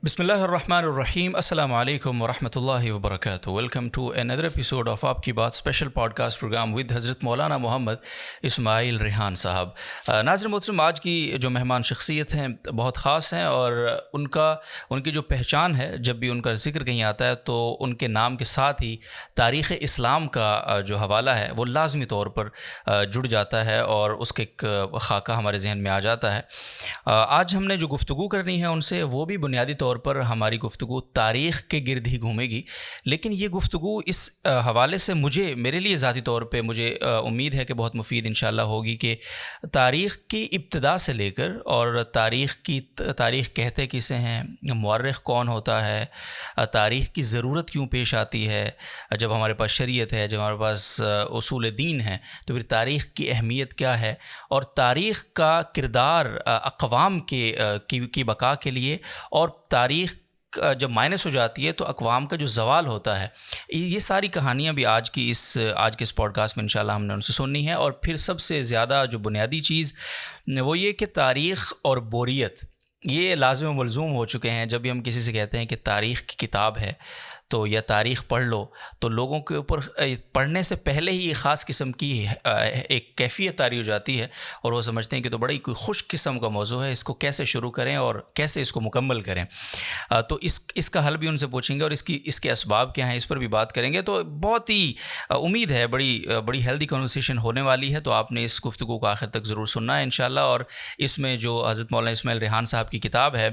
بسم اللہ الرحمن الرحیم. السلام علیکم ورحمۃ اللہ وبرکاتہ. Welcome to another episode of آپ کی بات special podcast programme with Hazrat Maulana محمد اسماعیل ریحان صاحب. ناظرین محترم، آج کی جو مہمان شخصیت ہیں بہت خاص ہیں، اور ان کی جو پہچان ہے، جب بھی ان کا ذکر کہیں آتا ہے تو ان کے نام کے ساتھ ہی تاریخ اسلام کا جو حوالہ ہے وہ لازمی طور پر جڑ جاتا ہے، اور اس کے ایک خاکہ ہمارے ذہن میں آ جاتا ہے. آج ہم نے جو گفتگو کرنی ہے ان سے، وہ بھی بنیادی طور پر ہماری گفتگو تاریخ کے گرد ہی گھومے گی. لیکن یہ گفتگو اس حوالے سے میرے لیے ذاتی طور پہ مجھے امید ہے کہ بہت مفید انشاءاللہ ہوگی، کہ تاریخ کی ابتدا سے لے کر، اور تاریخ کہتے کسے ہیں، مورخ کون ہوتا ہے، تاریخ کی ضرورت کیوں پیش آتی ہے، جب ہمارے پاس شریعت ہے، جب ہمارے پاس اصول دین ہے، تو پھر تاریخ کی اہمیت کیا ہے، اور تاریخ کا کردار اقوام کی بقا کے لیے، اور تاریخ جب مائنس ہو جاتی ہے تو اقوام کا جو زوال ہوتا ہے. یہ ساری کہانیاں بھی آج کے اس پوڈ کاسٹ میں انشاءاللہ ہم نے ان سے سننی ہے. اور پھر سب سے زیادہ جو بنیادی چیز وہ یہ کہ تاریخ اور بوریت یہ لازم و ملزوم ہو چکے ہیں. جب بھی ہم کسی سے کہتے ہیں کہ تاریخ کی کتاب ہے تو یا تاریخ پڑھ لو، تو لوگوں کے اوپر پڑھنے سے پہلے ہی ایک خاص قسم کی ایک کیفیت طاری ہو جاتی ہے، اور وہ سمجھتے ہیں کہ تو بڑی کوئی خوش قسم کا موضوع ہے، اس کو کیسے شروع کریں اور کیسے اس کو مکمل کریں. تو اس کا حل بھی ان سے پوچھیں گے، اور اس کے اسباب کیا ہیں اس پر بھی بات کریں گے. تو بہت ہی امید ہے بڑی ہیلدی کنورسیشن ہونے والی ہے. تو آپ نے اس گفتگو کو آخر تک ضرور سننا ہے انشاءاللہ. اور اس میں جو حضرت مولانا اسماعیل ریحان صاحب کی کتاب ہے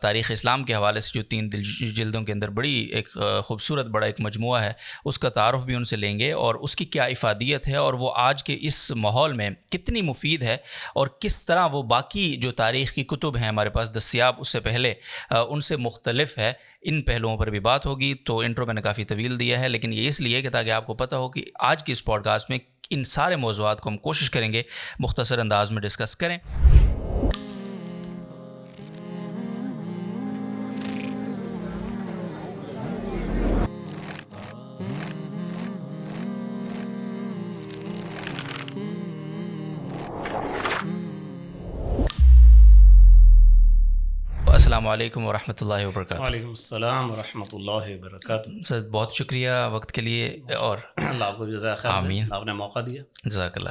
تاریخ اسلام کے حوالے سے، جو 3 جلدوں کے اندر بڑی ایک خوبصورت بڑا ایک مجموعہ ہے، اس کا تعارف بھی ان سے لیں گے، اور اس کی کیا افادیت ہے، اور وہ آج کے اس ماحول میں کتنی مفید ہے، اور کس طرح وہ باقی جو تاریخ کی کتب ہیں ہمارے پاس دستیاب اس سے پہلے ان سے مختلف ہے. ان پہلوؤں پر بھی بات ہوگی. تو انٹرو میں نے کافی طویل دیا ہے، لیکن یہ اس لیے کہ تاکہ آپ کو پتہ ہو کہ آج کی اس پوڈ کاسٹ میں ان سارے موضوعات کو ہم کوشش کریں گے مختصر انداز میں ڈسکس کریں. السلام علیکم ورحمۃ اللہ وبرکاتہ. وعلیکم السلام ورحمۃ اللہ وبرکاتہ. سر بہت شکریہ وقت کے لیے، اور اللہ آپ کو بھی جزائے خیر دے، آمین، آپ نے موقع دیا. جزاک اللہ.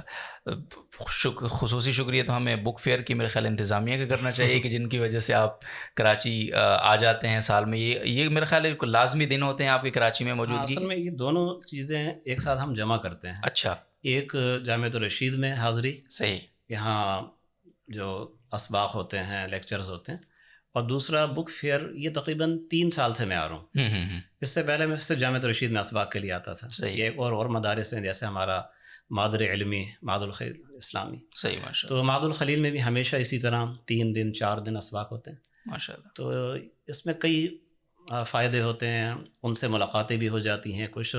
خصوصی شکریہ تو ہمیں بک فیئر کی میرے خیال انتظامیہ کا کرنا چاہیے، کہ جن کی وجہ سے آپ کراچی آ جاتے ہیں سال میں. یہ میرے خیال ہے لازمی دن ہوتے ہیں آپ کی کراچی میں موجودگی. اصل میں یہ دونوں چیزیں ایک ساتھ ہم جمع کرتے ہیں. اچھا، ایک جامعۃ الرشید میں حاضری، صحیح. یہاں جو اسباق ہوتے ہیں، لیکچرز ہوتے ہیں، اور دوسرا بک فیئر. یہ تقریباً 3 سال سے میں آ رہا ہوں. اس سے پہلے میں صرف جامعۃ الرشید میں اسباق کے لیے آتا تھا. صحیح. یہ ایک اور مدارس ہیں، جیسے ہمارا مادر علمی معہد الخلیل اسلامی. صحیح، ماشاء تو معہد الخلیل میں بھی ہمیشہ اسی طرح 3 دن 4 دن اسباق ہوتے ہیں. ماشاء اللہ. تو اس میں کئی فائدے ہوتے ہیں، ان سے ملاقاتیں بھی ہو جاتی ہیں، کچھ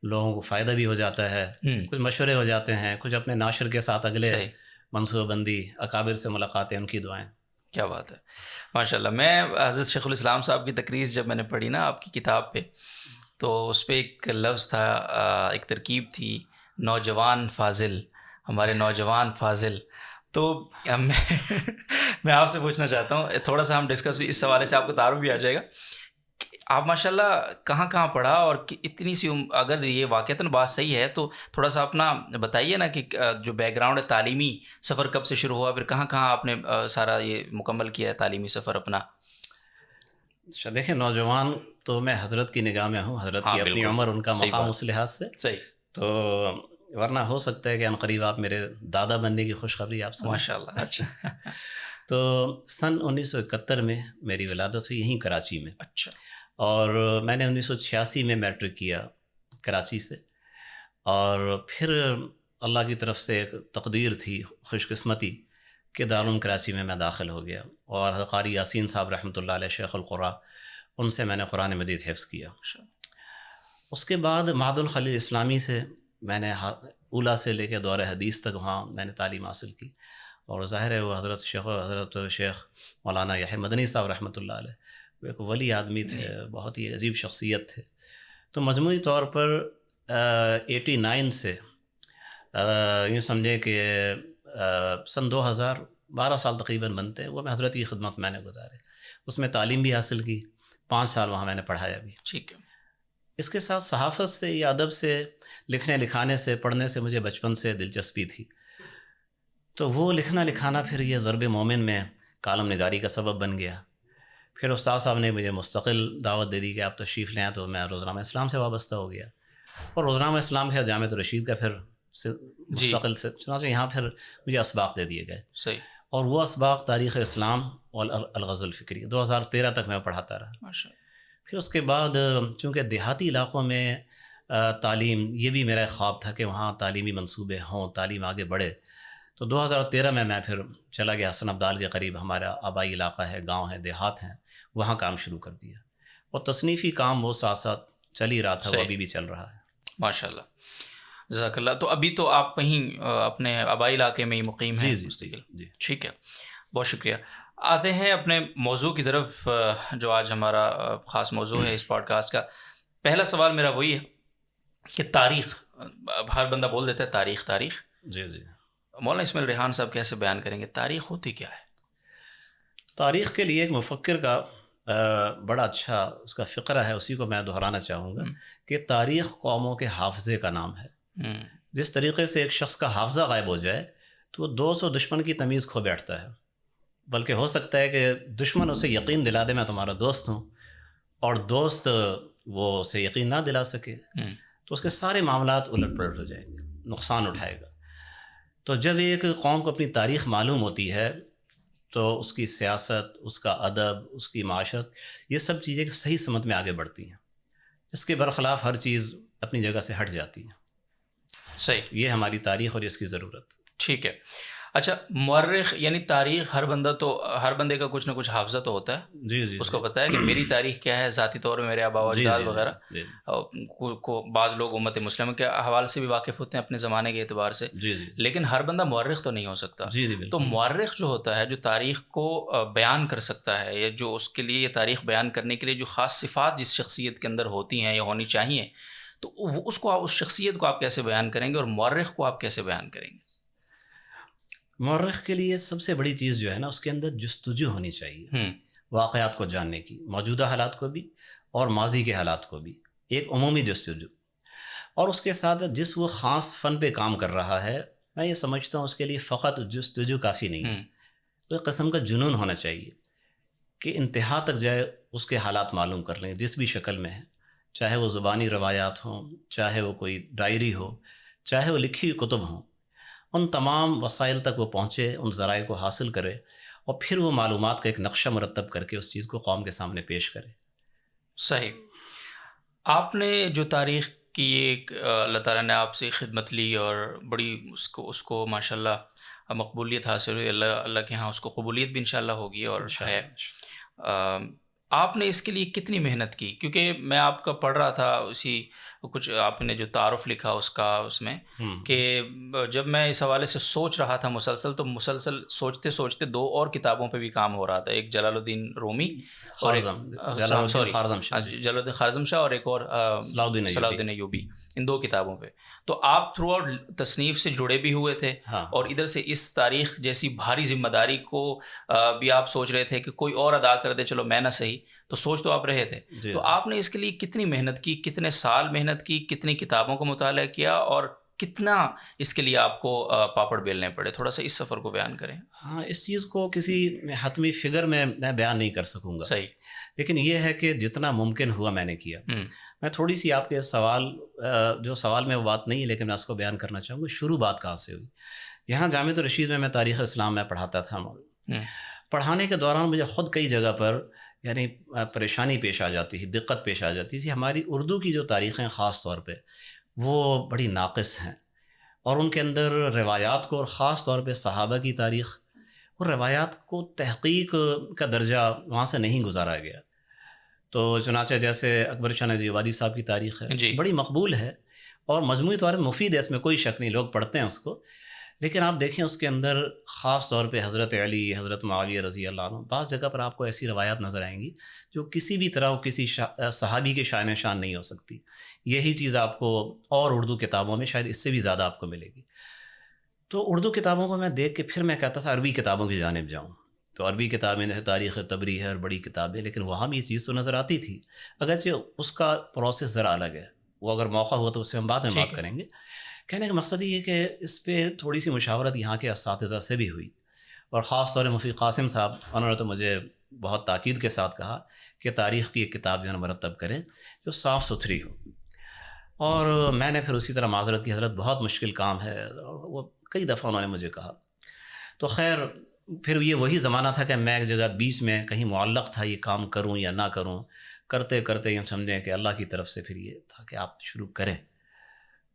لوگوں کو فائدہ بھی ہو جاتا ہے، کچھ مشورے ہو جاتے ہیں، کچھ اپنے ناشر کے ساتھ اگلے منصوبہ بندی، اکابر سے ملاقاتیں، ان کی دعائیں. کیا بات ہے، ماشاء اللہ. میں حضرت شیخ الاسلام صاحب کی تقریر جب میں نے پڑھی نا آپ کی کتاب پہ، تو اس پہ ایک لفظ تھا، ایک ترکیب تھی، نوجوان فاضل، ہمارے نوجوان فاضل. تو میں آپ سے پوچھنا چاہتا ہوں، تھوڑا سا ہم ڈسکس بھی اس حوالے سے، آپ کو تعارف بھی آ جائے گا. آپ ماشاء اللہ کہاں پڑھا، اور اتنی سی اگر یہ واقعتاً بات صحیح ہے تو تھوڑا سا اپنا بتائیے نا، کہ جو بیک گراؤنڈ ہے تعلیمی سفر کب سے شروع ہوا، پھر کہاں آپ نے سارا یہ مکمل کیا ہے تعلیمی سفر اپنا. دیکھیں، نوجوان تو میں حضرت کی نگاہ میں ہوں، حضرت کی اپنی عمر، ان کا مقام اس لحاظ سے. صحیح. تو ورنہ ہو سکتا ہے کہ عنقریب آپ میرے دادا بننے کی خوشخبری آپ سے. ماشاء اللہ. اچھا. تو سن 1971 میں میری ولادت ہوئی یہیں کراچی میں. اچھا. اور میں نے 1986 میں میٹرک کیا کراچی سے، اور پھر اللہ کی طرف سے ایک تقدیر تھی، خوش قسمتی، کہ دارالعلوم کراچی میں داخل ہو گیا. اور حضرت قاری یاسین صاحب رحمۃ اللہ علیہ، شیخ القرآ، ان سے میں نے قرآن مجید حفظ کیا. اس کے بعد معہد الخلیل اسلامی سے میں نے اولا سے لے کے دور حدیث تک وہاں میں نے تعلیم حاصل کی. اور ظاہر ہے وہ حضرت شیخ مولانا یحییٰ مدنی صاحب رحمۃ اللہ علیہ، وہ ایک ولی آدمی تھے، بہت ہی عجیب شخصیت تھے. تو مجموعی طور پر 89 سے یوں سمجھیں کہ سن 2012 سال تقریباً بنتے ہیں، وہ میں حضرت کی خدمت میں نے گزارے. اس میں تعلیم بھی حاصل کی، 5 سال وہاں میں نے پڑھایا بھی. ٹھیک ہے. اس کے ساتھ صحافت سے یا ادب سے، لکھنے لکھانے سے، پڑھنے سے مجھے بچپن سے دلچسپی تھی. تو وہ لکھنا لکھانا پھر یہ ضرب مومن میں کالم نگاری کا سبب بن گیا. پھر استاد صاحب نے مجھے مستقل دعوت دے دی کہ آپ تشریف لیں، تو میں روزنامہ اسلام سے وابستہ ہو گیا. اور روزنامہ اسلام کے جامعۃ الرشید کا پھر مستقل سے چنانچہ یہاں پھر مجھے اسباق دے دیے گئے. صحیح. اور وہ اسباق تاریخ اسلام اور الغز الفکری 2013 تک میں پڑھاتا رہا. ماشاء اللہ. پھر اس کے بعد چونکہ دیہاتی علاقوں میں تعلیم، یہ بھی میرا ایک خواب تھا کہ وہاں تعلیمی منصوبے ہوں، تعلیم آگے بڑھے. تو 2013 میں پھر چلا گیا حسن ابدال کے قریب، ہمارا آبائی علاقہ ہے، گاؤں ہے، دیہات ہیں، وہاں کام شروع کر دیا. اور تصنیفی کام وہ ساتھ ساتھ چل ہی رہا تھا، وہ ابھی بھی چل رہا ہے. ماشاء اللہ، جزاک اللہ. تو ابھی تو آپ وہیں اپنے آبائی علاقے میں ہی مقیم ہیں؟ جی. ٹھیک ہے، بہت شکریہ. آتے ہیں اپنے موضوع کی طرف، جو آج ہمارا خاص موضوع ہے اس پوڈ کاسٹ کا. پہلا سوال میرا وہی ہے کہ تاریخ، ہر بندہ بول دیتا ہے تاریخ تاریخ. جی. مولانا اسماعیل ریحان صاحب کیسے بیان کریں گے تاریخ ہوتی کیا ہے؟ تاریخ کے لیے ایک مفکر کا بڑا اچھا اس کا فقرہ ہے، اسی کو میں دہرانا چاہوں گا کہ تاریخ قوموں کے حافظے کا نام ہے. جس طریقے سے ایک شخص کا حافظہ غائب ہو جائے تو وہ دوست و دشمن کی تمیز کھو بیٹھتا ہے. بلکہ ہو سکتا ہے کہ دشمن اسے یقین دلا دے میں تمہارا دوست ہوں، اور دوست وہ اسے یقین نہ دلا سکے، تو اس کے سارے معاملات الٹ پلٹ ہو جائیں گے، نقصان اٹھائے گا. تو جب ایک قوم کو اپنی تاریخ معلوم ہوتی ہے تو اس کی سیاست، اس کا ادب، اس کی معاشرت، یہ سب چیزیں صحیح سمت میں آگے بڑھتی ہیں. اس کے برخلاف ہر چیز اپنی جگہ سے ہٹ جاتی ہے. صحیح. یہ ہماری تاریخ اور اس کی ضرورت. ٹھیک ہے. اچھا، مورخ یعنی تاریخ، ہر بندے کا کچھ نہ کچھ حافظہ تو ہوتا ہے. جی. اس کو پتہ ہے کہ میری تاریخ کیا ہے، ذاتی طور پہ میرے آبا و اجداد وغیرہ کو بعض لوگ امت مسلمہ کے حوالے سے بھی واقف ہوتے ہیں اپنے زمانے کے اعتبار سے. جی. لیکن ہر بندہ مورخ تو نہیں ہو سکتا. جی. تو مورخ جو ہوتا ہے، جو تاریخ کو بیان کر سکتا ہے، یا جو اس کے لیے یہ تاریخ بیان کرنے کے لیے جو خاص صفات جس شخصیت کے اندر ہوتی ہیں یا ہونی چاہیے، تو اس شخصیت کو آپ کیسے بیان کریں گے، اور مورخ کو آپ کیسے بیان کریں گے؟ مورخ کے لیے سب سے بڑی چیز جو ہے نا، اس کے اندر جستجو ہونی چاہیے، واقعات کو جاننے کی، موجودہ حالات کو بھی اور ماضی کے حالات کو بھی، ایک عمومی جستجو. اور اس کے ساتھ جس وہ خاص فن پہ کام کر رہا ہے، میں یہ سمجھتا ہوں اس کے لیے فقط جستجو کافی نہیں ہے. تو ایک قسم کا جنون ہونا چاہیے کہ انتہا تک جائے، اس کے حالات معلوم کر لیں جس بھی شکل میں ہے، چاہے وہ زبانی روایات ہوں، چاہے وہ کوئی ڈائری ہو، چاہے وہ لکھی ہوئی کتب ہوں. ان تمام وسائل تک وہ پہنچے، ان ذرائع کو حاصل کرے، اور پھر وہ معلومات کا ایک نقشہ مرتب کر کے اس چیز کو قوم کے سامنے پیش کرے. صحیح. آپ نے جو تاریخ کی ایک اللہ تعالیٰ نے آپ سے خدمت لی اور بڑی اس کو ماشاءاللہ مقبولیت حاصل ہوئی، اللہ کے ہاں اس کو قبولیت بھی انشاءاللہ ہوگی اور ہے. آپ نے اس کے لیے کتنی محنت کی؟ کیونکہ میں آپ کا پڑھ رہا تھا، اسی کچھ آپ نے جو تعارف لکھا اس میں کہ جب میں اس حوالے سے سوچ رہا تھا مسلسل سوچتے سوچتے 2 اور کتابوں پہ بھی کام ہو رہا تھا. ایک جلال الدین رومی اور جلال الدین خارزم شاہ، اور ایک اور صلاح الدین ایوبی، ان 2 کتابوں پہ. تو آپ تھرو آؤٹ تصنیف سے جڑے بھی ہوئے تھے، اور ادھر سے اس تاریخ جیسی بھاری ذمہ داری کو بھی آپ سوچ رہے تھے کہ کوئی اور ادا کر دے، چلو میں نہ صحیح، تو سوچ تو آپ رہے تھے. تو آپ نے اس کے لیے کتنی محنت کی، کتنے سال محنت کی، کتنی کتابوں کا مطالعہ کیا، اور کتنا اس کے لیے آپ کو پاپڑ بیلنے پڑے؟ تھوڑا سا اس سفر کو بیان کریں. ہاں، اس چیز کو کسی حتمی فگر میں بیان نہیں کر سکوں گا. صحیح. لیکن یہ ہے کہ جتنا ممکن ہوا میں نے کیا. میں تھوڑی سی آپ کے سوال میں وہ بات نہیں ہے، لیکن میں اس کو بیان کرنا چاہوں گا. شروع بات کہاں سے ہوئی؟ یہاں جامعۃ الرشید میں تاریخ اسلام میں پڑھاتا تھا. پڑھانے کے دوران مجھے خود کئی جگہ پر یعنی پریشانی پیش آ جاتی تھی، دقت پیش آ جاتی تھی. ہماری اردو کی جو تاریخیں خاص طور پہ وہ بڑی ناقص ہیں، اور ان کے اندر روایات کو، اور خاص طور پہ صحابہ کی تاریخ اور روایات کو تحقیق کا درجہ وہاں سے نہیں گزارا گیا. تو چنانچہ جیسے اکبر شاہ نجی آبادی صاحب کی تاریخ ہے، بڑی مقبول ہے اور مجموعی طور پر مفید ہے، اس میں کوئی شک نہیں، لوگ پڑھتے ہیں اس کو. لیکن آپ دیکھیں اس کے اندر خاص طور پہ حضرت علی، حضرت معاویہ رضی اللہ عنہ، بعض جگہ پر آپ کو ایسی روایات نظر آئیں گی جو کسی بھی طرح کسی صحابی کے شان شان نہیں ہو سکتی. یہی چیز آپ کو اور اردو کتابوں میں شاید اس سے بھی زیادہ آپ کو ملے گی. تو اردو کتابوں کو میں دیکھ کے پھر میں کہتا تھا عربی کتابوں کی جانب جاؤں. تو عربی کتابیں ہیں، تاریخ تبری ہے اور بڑی کتابیں، لیکن وہاں بھی یہ چیز تو نظر آتی تھی، اگرچہ اس کا پروسیس ذرا الگ ہے، وہ اگر موقع ہو تو اس سے ہم بعد میں بات کریں گے۔ کہنے کا مقصد یہ ہے کہ اس پہ تھوڑی سی مشاورت یہاں کے اساتذہ سے بھی ہوئی، اور خاص طور مفتی قاسم صاحب، انہوں نے تو مجھے بہت تاکید کے ساتھ کہا کہ تاریخ کی ایک کتاب جو ہے مرتب کریں جو صاف ستھری ہو، اور میں نے پھر اسی طرح معذرت کی، حضرت بہت مشکل کام ہے، اور وہ کئی دفعہ انہوں نے مجھے کہا۔ تو خیر پھر یہ وہی زمانہ تھا کہ میں ایک جگہ بیچ میں کہیں معلق تھا، یہ کام کروں یا نہ کروں، کرتے کرتے یہ سمجھیں کہ اللہ کی طرف سے پھر یہ تھا کہ آپ شروع کریں۔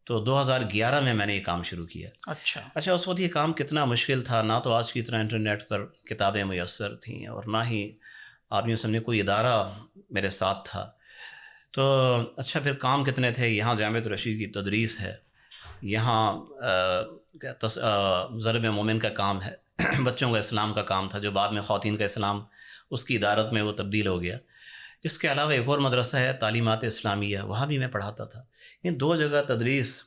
تو 2011 میں نے یہ کام شروع کیا۔ اچھا، اس وقت یہ کام کتنا مشکل تھا، نہ تو آج کی طرح انٹرنیٹ پر کتابیں میسر تھیں، اور نہ ہی آپ یوں سمجھیں کوئی ادارہ میرے ساتھ تھا۔ تو اچھا پھر کام کتنے تھے، یہاں جامعۃ الرشید کی تدریس ہے، یہاں ضرب مومن کا کام ہے، بچوں کا اسلام کا کام تھا جو بعد میں خواتین کا اسلام اس کی ادارت میں وہ تبدیل ہو گیا۔ اس کے علاوہ ایک اور مدرسہ ہے تعلیمات اسلامیہ، وہاں بھی میں پڑھاتا تھا۔ یہ 2 جگہ تدریس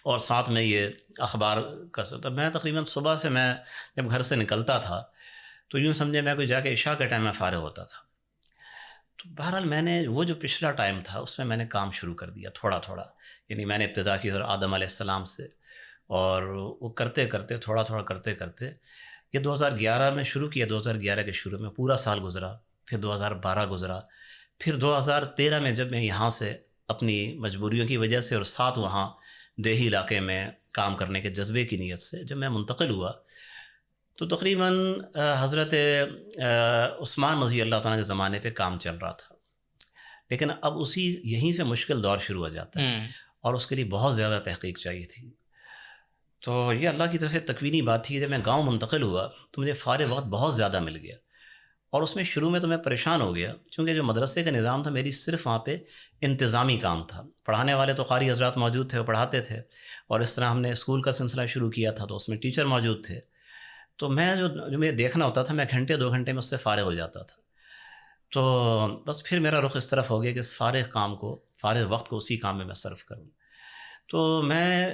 اور ساتھ میں یہ اخبار کا سلسلہ۔ میں تقریباً صبح سے میں جب گھر سے نکلتا تھا تو یوں سمجھے میں کوئی جا کے عشاء کے ٹائم میں فارغ ہوتا تھا۔ تو بہرحال میں نے وہ جو پچھلا ٹائم تھا اس میں نے کام شروع کر دیا تھوڑا تھوڑا، یعنی میں نے ابتدا کی آدم علیہ السلام سے، اور وہ کرتے کرتے تھوڑا تھوڑا کرتے کرتے یہ 2011 میں شروع کیا۔ 2011 کے شروع میں پورا سال گزرا، پھر 2012 گزرا، پھر 2013 میں جب میں یہاں سے اپنی مجبوریوں کی وجہ سے اور ساتھ وہاں دیہی علاقے میں کام کرنے کے جذبے کی نیت سے جب میں منتقل ہوا تو تقریباً حضرت عثمان رضی اللہ تعالیٰ کے زمانے پہ کام چل رہا تھا، لیکن اب یہیں سے مشکل دور شروع ہو جاتا ہے، اور اس کے لیے بہت زیادہ تحقیق چاہیے تھی۔ تو یہ اللہ کی طرف سے تکوینی بات تھی کہ جب میں گاؤں منتقل ہوا تو مجھے فارغ وقت بہت زیادہ مل گیا، اور اس میں شروع میں تو میں پریشان ہو گیا، چونکہ جو مدرسے کا نظام تھا میری صرف وہاں پہ انتظامی کام تھا، پڑھانے والے تو قاری حضرات موجود تھے وہ پڑھاتے تھے، اور اس طرح ہم نے اسکول کا سلسلہ شروع کیا تھا تو اس میں ٹیچر موجود تھے، تو میں جو مجھے دیکھنا ہوتا تھا میں گھنٹے 2 گھنٹے میں اس سے فارغ ہو جاتا تھا۔ تو بس پھر میرا رخ اس طرف ہو گیا کہ اس فارغ وقت کو اسی کام میں صرف کروں۔ تو میں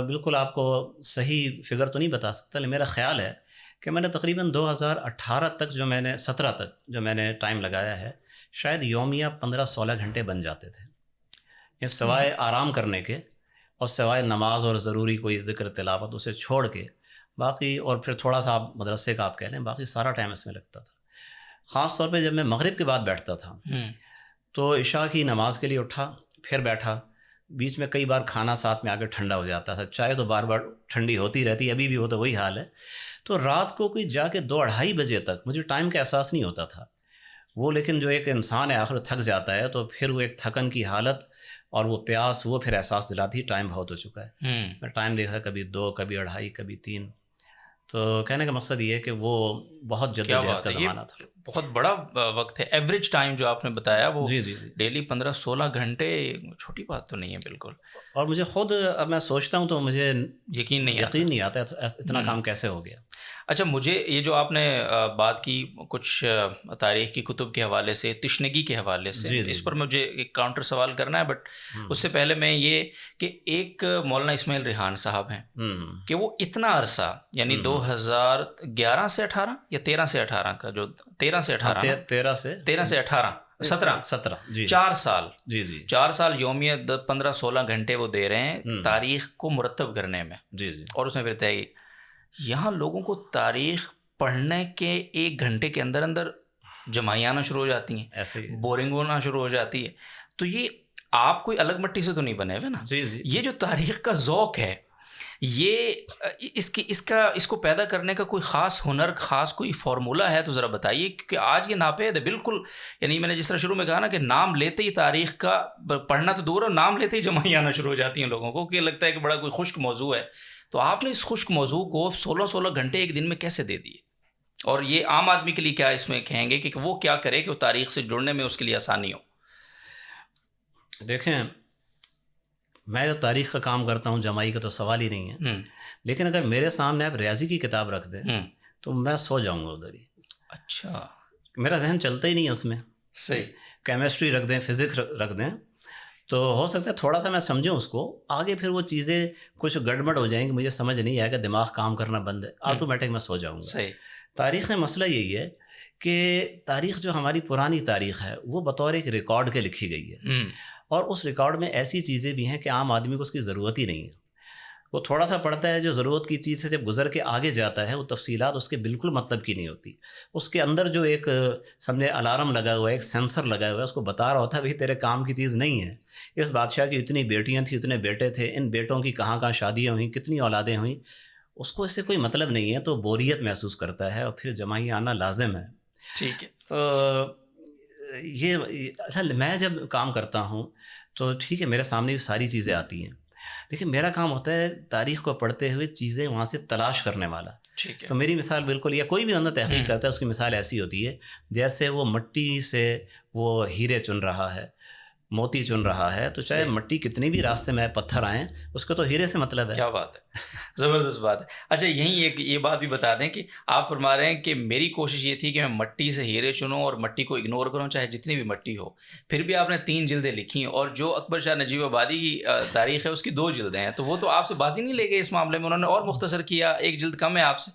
بالکل آپ کو صحیح فگر تو نہیں بتا سکتا، لیکن میرا خیال ہے کہ میں نے تقریباً 2018 تک 17 تک جو میں نے ٹائم لگایا ہے، شاید یومیہ 15-16 گھنٹے بن جاتے تھے، یہ سوائے آرام کرنے کے اور سوائے نماز اور ضروری کوئی ذکر تلاوت اسے چھوڑ کے، باقی اور پھر تھوڑا سا آپ مدرسے کا آپ کہہ لیں، باقی سارا ٹائم اس میں لگتا تھا۔ خاص طور پہ جب میں مغرب کے بعد بیٹھتا تھا تو عشاء کی نماز کے لیے اٹھا، پھر بیٹھا، بیچ میں کئی بار کھانا ساتھ میں آ کے ٹھنڈا ہو جاتا تھا، چائے تو بار بار ٹھنڈی ہوتی رہتی، ابھی بھی وہ تو وہی حال ہے۔ تو رات کو کوئی جا کے 2-2:30 بجے تک مجھے ٹائم کا احساس نہیں ہوتا تھا وہ، لیکن جو ایک انسان ہے آخر تھک جاتا ہے تو پھر وہ ایک تھکن کی حالت اور وہ پیاس وہ پھر احساس دلاتی ٹائم بہت ہو چکا ہے۔ میں ٹائم دیکھا کبھی 2، کبھی 2:30، کبھی 3۔ تو کہنے کا مقصد یہ ہے کہ وہ بہت جدوجہد کا زمانہ تھا، بہت بڑا وقت ہے۔ ایوریج ٹائم جو آپ نے بتایا وہ جی ڈیلی 15-16 گھنٹے، چھوٹی بات تو نہیں ہے بالکل۔ اور مجھے خود اب میں سوچتا ہوں تو مجھے یقین نہیں آتا اتنا کام کیسے ہو گیا۔ اچھا، مجھے یہ جو آپ نے بات کی کچھ تاریخ کی کتب کے حوالے سے، تشنگی کے حوالے سے، اس پر مجھے ایک کاؤنٹر سوال کرنا ہے، بٹ اس سے پہلے میں یہ کہ ایک مولانا اسماعیل ریحان صاحب ہیں کہ وہ اتنا عرصہ یعنی 2011 سے 18 یا 13 سے 18 کا جو 13 سے 18 17 4 سال 4 سال یومیہ 15-16 گھنٹے وہ دے رہے ہیں تاریخ کو مرتب کرنے میں، اور اس میں پھر طے یہاں لوگوں کو تاریخ پڑھنے کے 1 گھنٹے کے اندر اندر جمائیں آنا شروع ہو جاتی ہیں، ایسے بورنگ ہونا شروع ہو جاتی ہے۔ تو یہ آپ کوئی الگ مٹی سے تو نہیں بنے ہوئے نا؟ یہ جو تاریخ کا ذوق ہے، یہ اس کو پیدا کرنے کا کوئی خاص ہنر، خاص کوئی فارمولہ ہے تو ذرا بتائیے، کیونکہ آج یہ ناپید ہے بالکل۔ یعنی میں نے جس طرح شروع میں کہا نا کہ نام لیتے ہی تاریخ کا پڑھنا تو دور ہے، نام لیتے ہی جمائیں آنا شروع ہو جاتی ہیں لوگوں کو، کہ لگتا ہے کہ بڑا کوئی خشک موضوع ہے۔ تو آپ نے اس خشک موضوع کو 16 گھنٹے ایک دن میں کیسے دے دیے؟ اور یہ عام آدمی کے لیے کیا اس میں کہیں گے کہ وہ کیا کرے کہ وہ تاریخ سے جڑنے میں اس کے لیے آسانی ہو؟ دیکھیں، میں جو تاریخ کا کام کرتا ہوں، جمائی کا تو سوال ہی نہیں ہے، لیکن اگر میرے سامنے آپ ریاضی کی کتاب رکھ دیں تو میں سو جاؤں گا ادھر ہی۔ اچھا، میرا ذہن چلتا ہی نہیں ہے اس میں۔ صحیح۔ کیمسٹری رکھ دیں، فزکس رکھ دیں، تو ہو سکتا ہے تھوڑا سا میں سمجھوں اس کو، آگے پھر وہ چیزیں کچھ گڑبڑ ہو جائیں گی، مجھے سمجھ نہیں آئے گا، دماغ کام کرنا بند ہے، آٹومیٹک میں سو جاؤں گا. صحیح. تاریخ میں مسئلہ یہی ہے کہ تاریخ جو ہماری پرانی تاریخ ہے وہ بطور ایک ریکارڈ کے لکھی گئی ہے، اور اس ریکارڈ میں ایسی چیزیں بھی ہیں کہ عام آدمی کو اس کی ضرورت ہی نہیں ہے. وہ تھوڑا سا پڑھتا ہے جو ضرورت کی چیز سے، جب گزر کے آگے جاتا ہے وہ تفصیلات اس کے بالکل مطلب کی نہیں ہوتی. اس کے اندر جو ایک سمجھے الارم لگا ہوا ہے، ایک سینسر لگا ہوا ہے، اس کو بتا رہا ہوتا ہے بھائی تیرے کام کی چیز نہیں ہے. اس بادشاہ کی اتنی بیٹیاں تھیں، اتنے بیٹے تھے، ان بیٹوں کی کہاں کہاں شادیاں ہوئیں، کتنی اولادیں ہوئیں، اس کو اس سے کوئی مطلب نہیں ہے، تو بوریت محسوس کرتا ہے، اور پھر جمائی آنا لازم ہے. ٹھیک ہے. تو یہ اصل میں جب کام کرتا ہوں تو ٹھیک ہے میرے سامنے بھی ساری چیزیں آتی ہیں، لیکن میرا کام ہوتا ہے تاریخ کو پڑھتے ہوئے چیزیں وہاں سے تلاش کرنے والا. ٹھیک ہے. تو میری مثال بالکل، یا کوئی بھی اندر تحقیق کرتا ہے اس کی مثال ایسی ہوتی ہے جیسے وہ مٹی سے وہ ہیرے چن رہا ہے، موتی چن رہا ہے، تو چاہے مٹی کتنی بھی راستے میں پتھر آئیں، اس کو تو ہیرے سے مطلب ہے. کیا بات ہے، زبردست بات ہے. اچھا یہیں ایک یہ بات بھی بتا دیں کہ آپ فرما رہے ہیں کہ میری کوشش یہ تھی کہ میں مٹی سے ہیرے چنوں اور مٹی کو اگنور کروں چاہے جتنی بھی مٹی ہو. پھر بھی آپ نے 3 جلدیں لکھی ہیں، اور جو اکبر شاہ نجیب آبادی کی تاریخ ہے اس کی 2 جلدیں ہیں، تو وہ تو آپ سے بازی نہیں لے گئے اس معاملے میں، انہوں نے اور مختصر کیا، 1 جلد کم ہے آپ سے.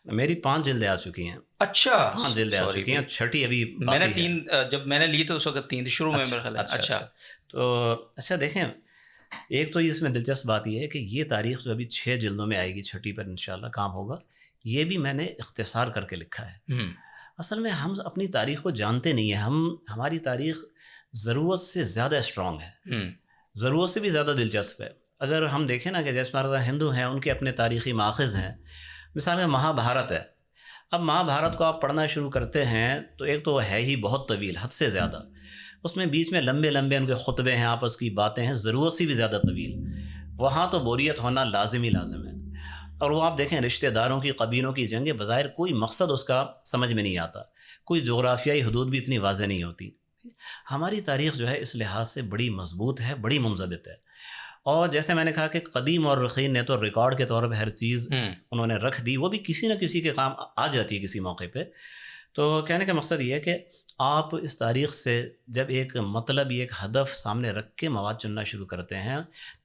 میری 5 جلدیں آ چکی ہیں. اچھا 5 جلدیں آ چکی ہیں، چھٹی ابھی میں نے 3 جب میں نے لی تو اس وقت 3 تھی شروع میں میرے خیال. اچھا تو اچھا دیکھیں، ایک تو اس میں دلچسپ بات یہ ہے کہ یہ تاریخ جو ابھی 6 جلدوں میں آئے گی، چھٹی پر انشاءاللہ کام ہوگا، یہ بھی میں نے اختصار کر کے لکھا ہے. اصل میں ہم اپنی تاریخ کو جانتے نہیں ہیں، ہماری تاریخ ضرورت سے زیادہ اسٹرانگ ہے، ضرورت سے بھی زیادہ دلچسپ ہے. اگر ہم دیکھیں نا کہ جیسے ہمارے ہندو ہیں، ان کے اپنے تاریخی ماخذ ہیں. مثال میں مہا بھارت ہے. اب مہا بھارت کو آپ پڑھنا شروع کرتے ہیں تو ایک تو ہے ہی بہت طویل، حد سے زیادہ، اس میں بیچ میں لمبے لمبے ان کے خطبے ہیں، آپس کی باتیں ہیں، ضرورت سے بھی زیادہ طویل. وہاں تو بوریت ہونا لازم ہی لازم ہے. اور وہ آپ دیکھیں رشتہ داروں کی، قبیلوں کی جنگیں، بظاہر کوئی مقصد اس کا سمجھ میں نہیں آتا، کوئی جغرافیائی حدود بھی اتنی واضح نہیں ہوتی. ہماری تاریخ جو ہے اس لحاظ سے بڑی مضبوط ہے، بڑی منضبط ہے. اور جیسے میں نے کہا کہ قدیم اور رخین نے تو ریکارڈ کے طور پہ ہر چیز انہوں نے رکھ دی، وہ بھی کسی نہ کسی کے کام آ جاتی ہے کسی موقع پہ. تو کہنے کا مقصد یہ ہے کہ آپ اس تاریخ سے جب ایک مطلب، ایک ہدف سامنے رکھ کے مواد چننا شروع کرتے ہیں،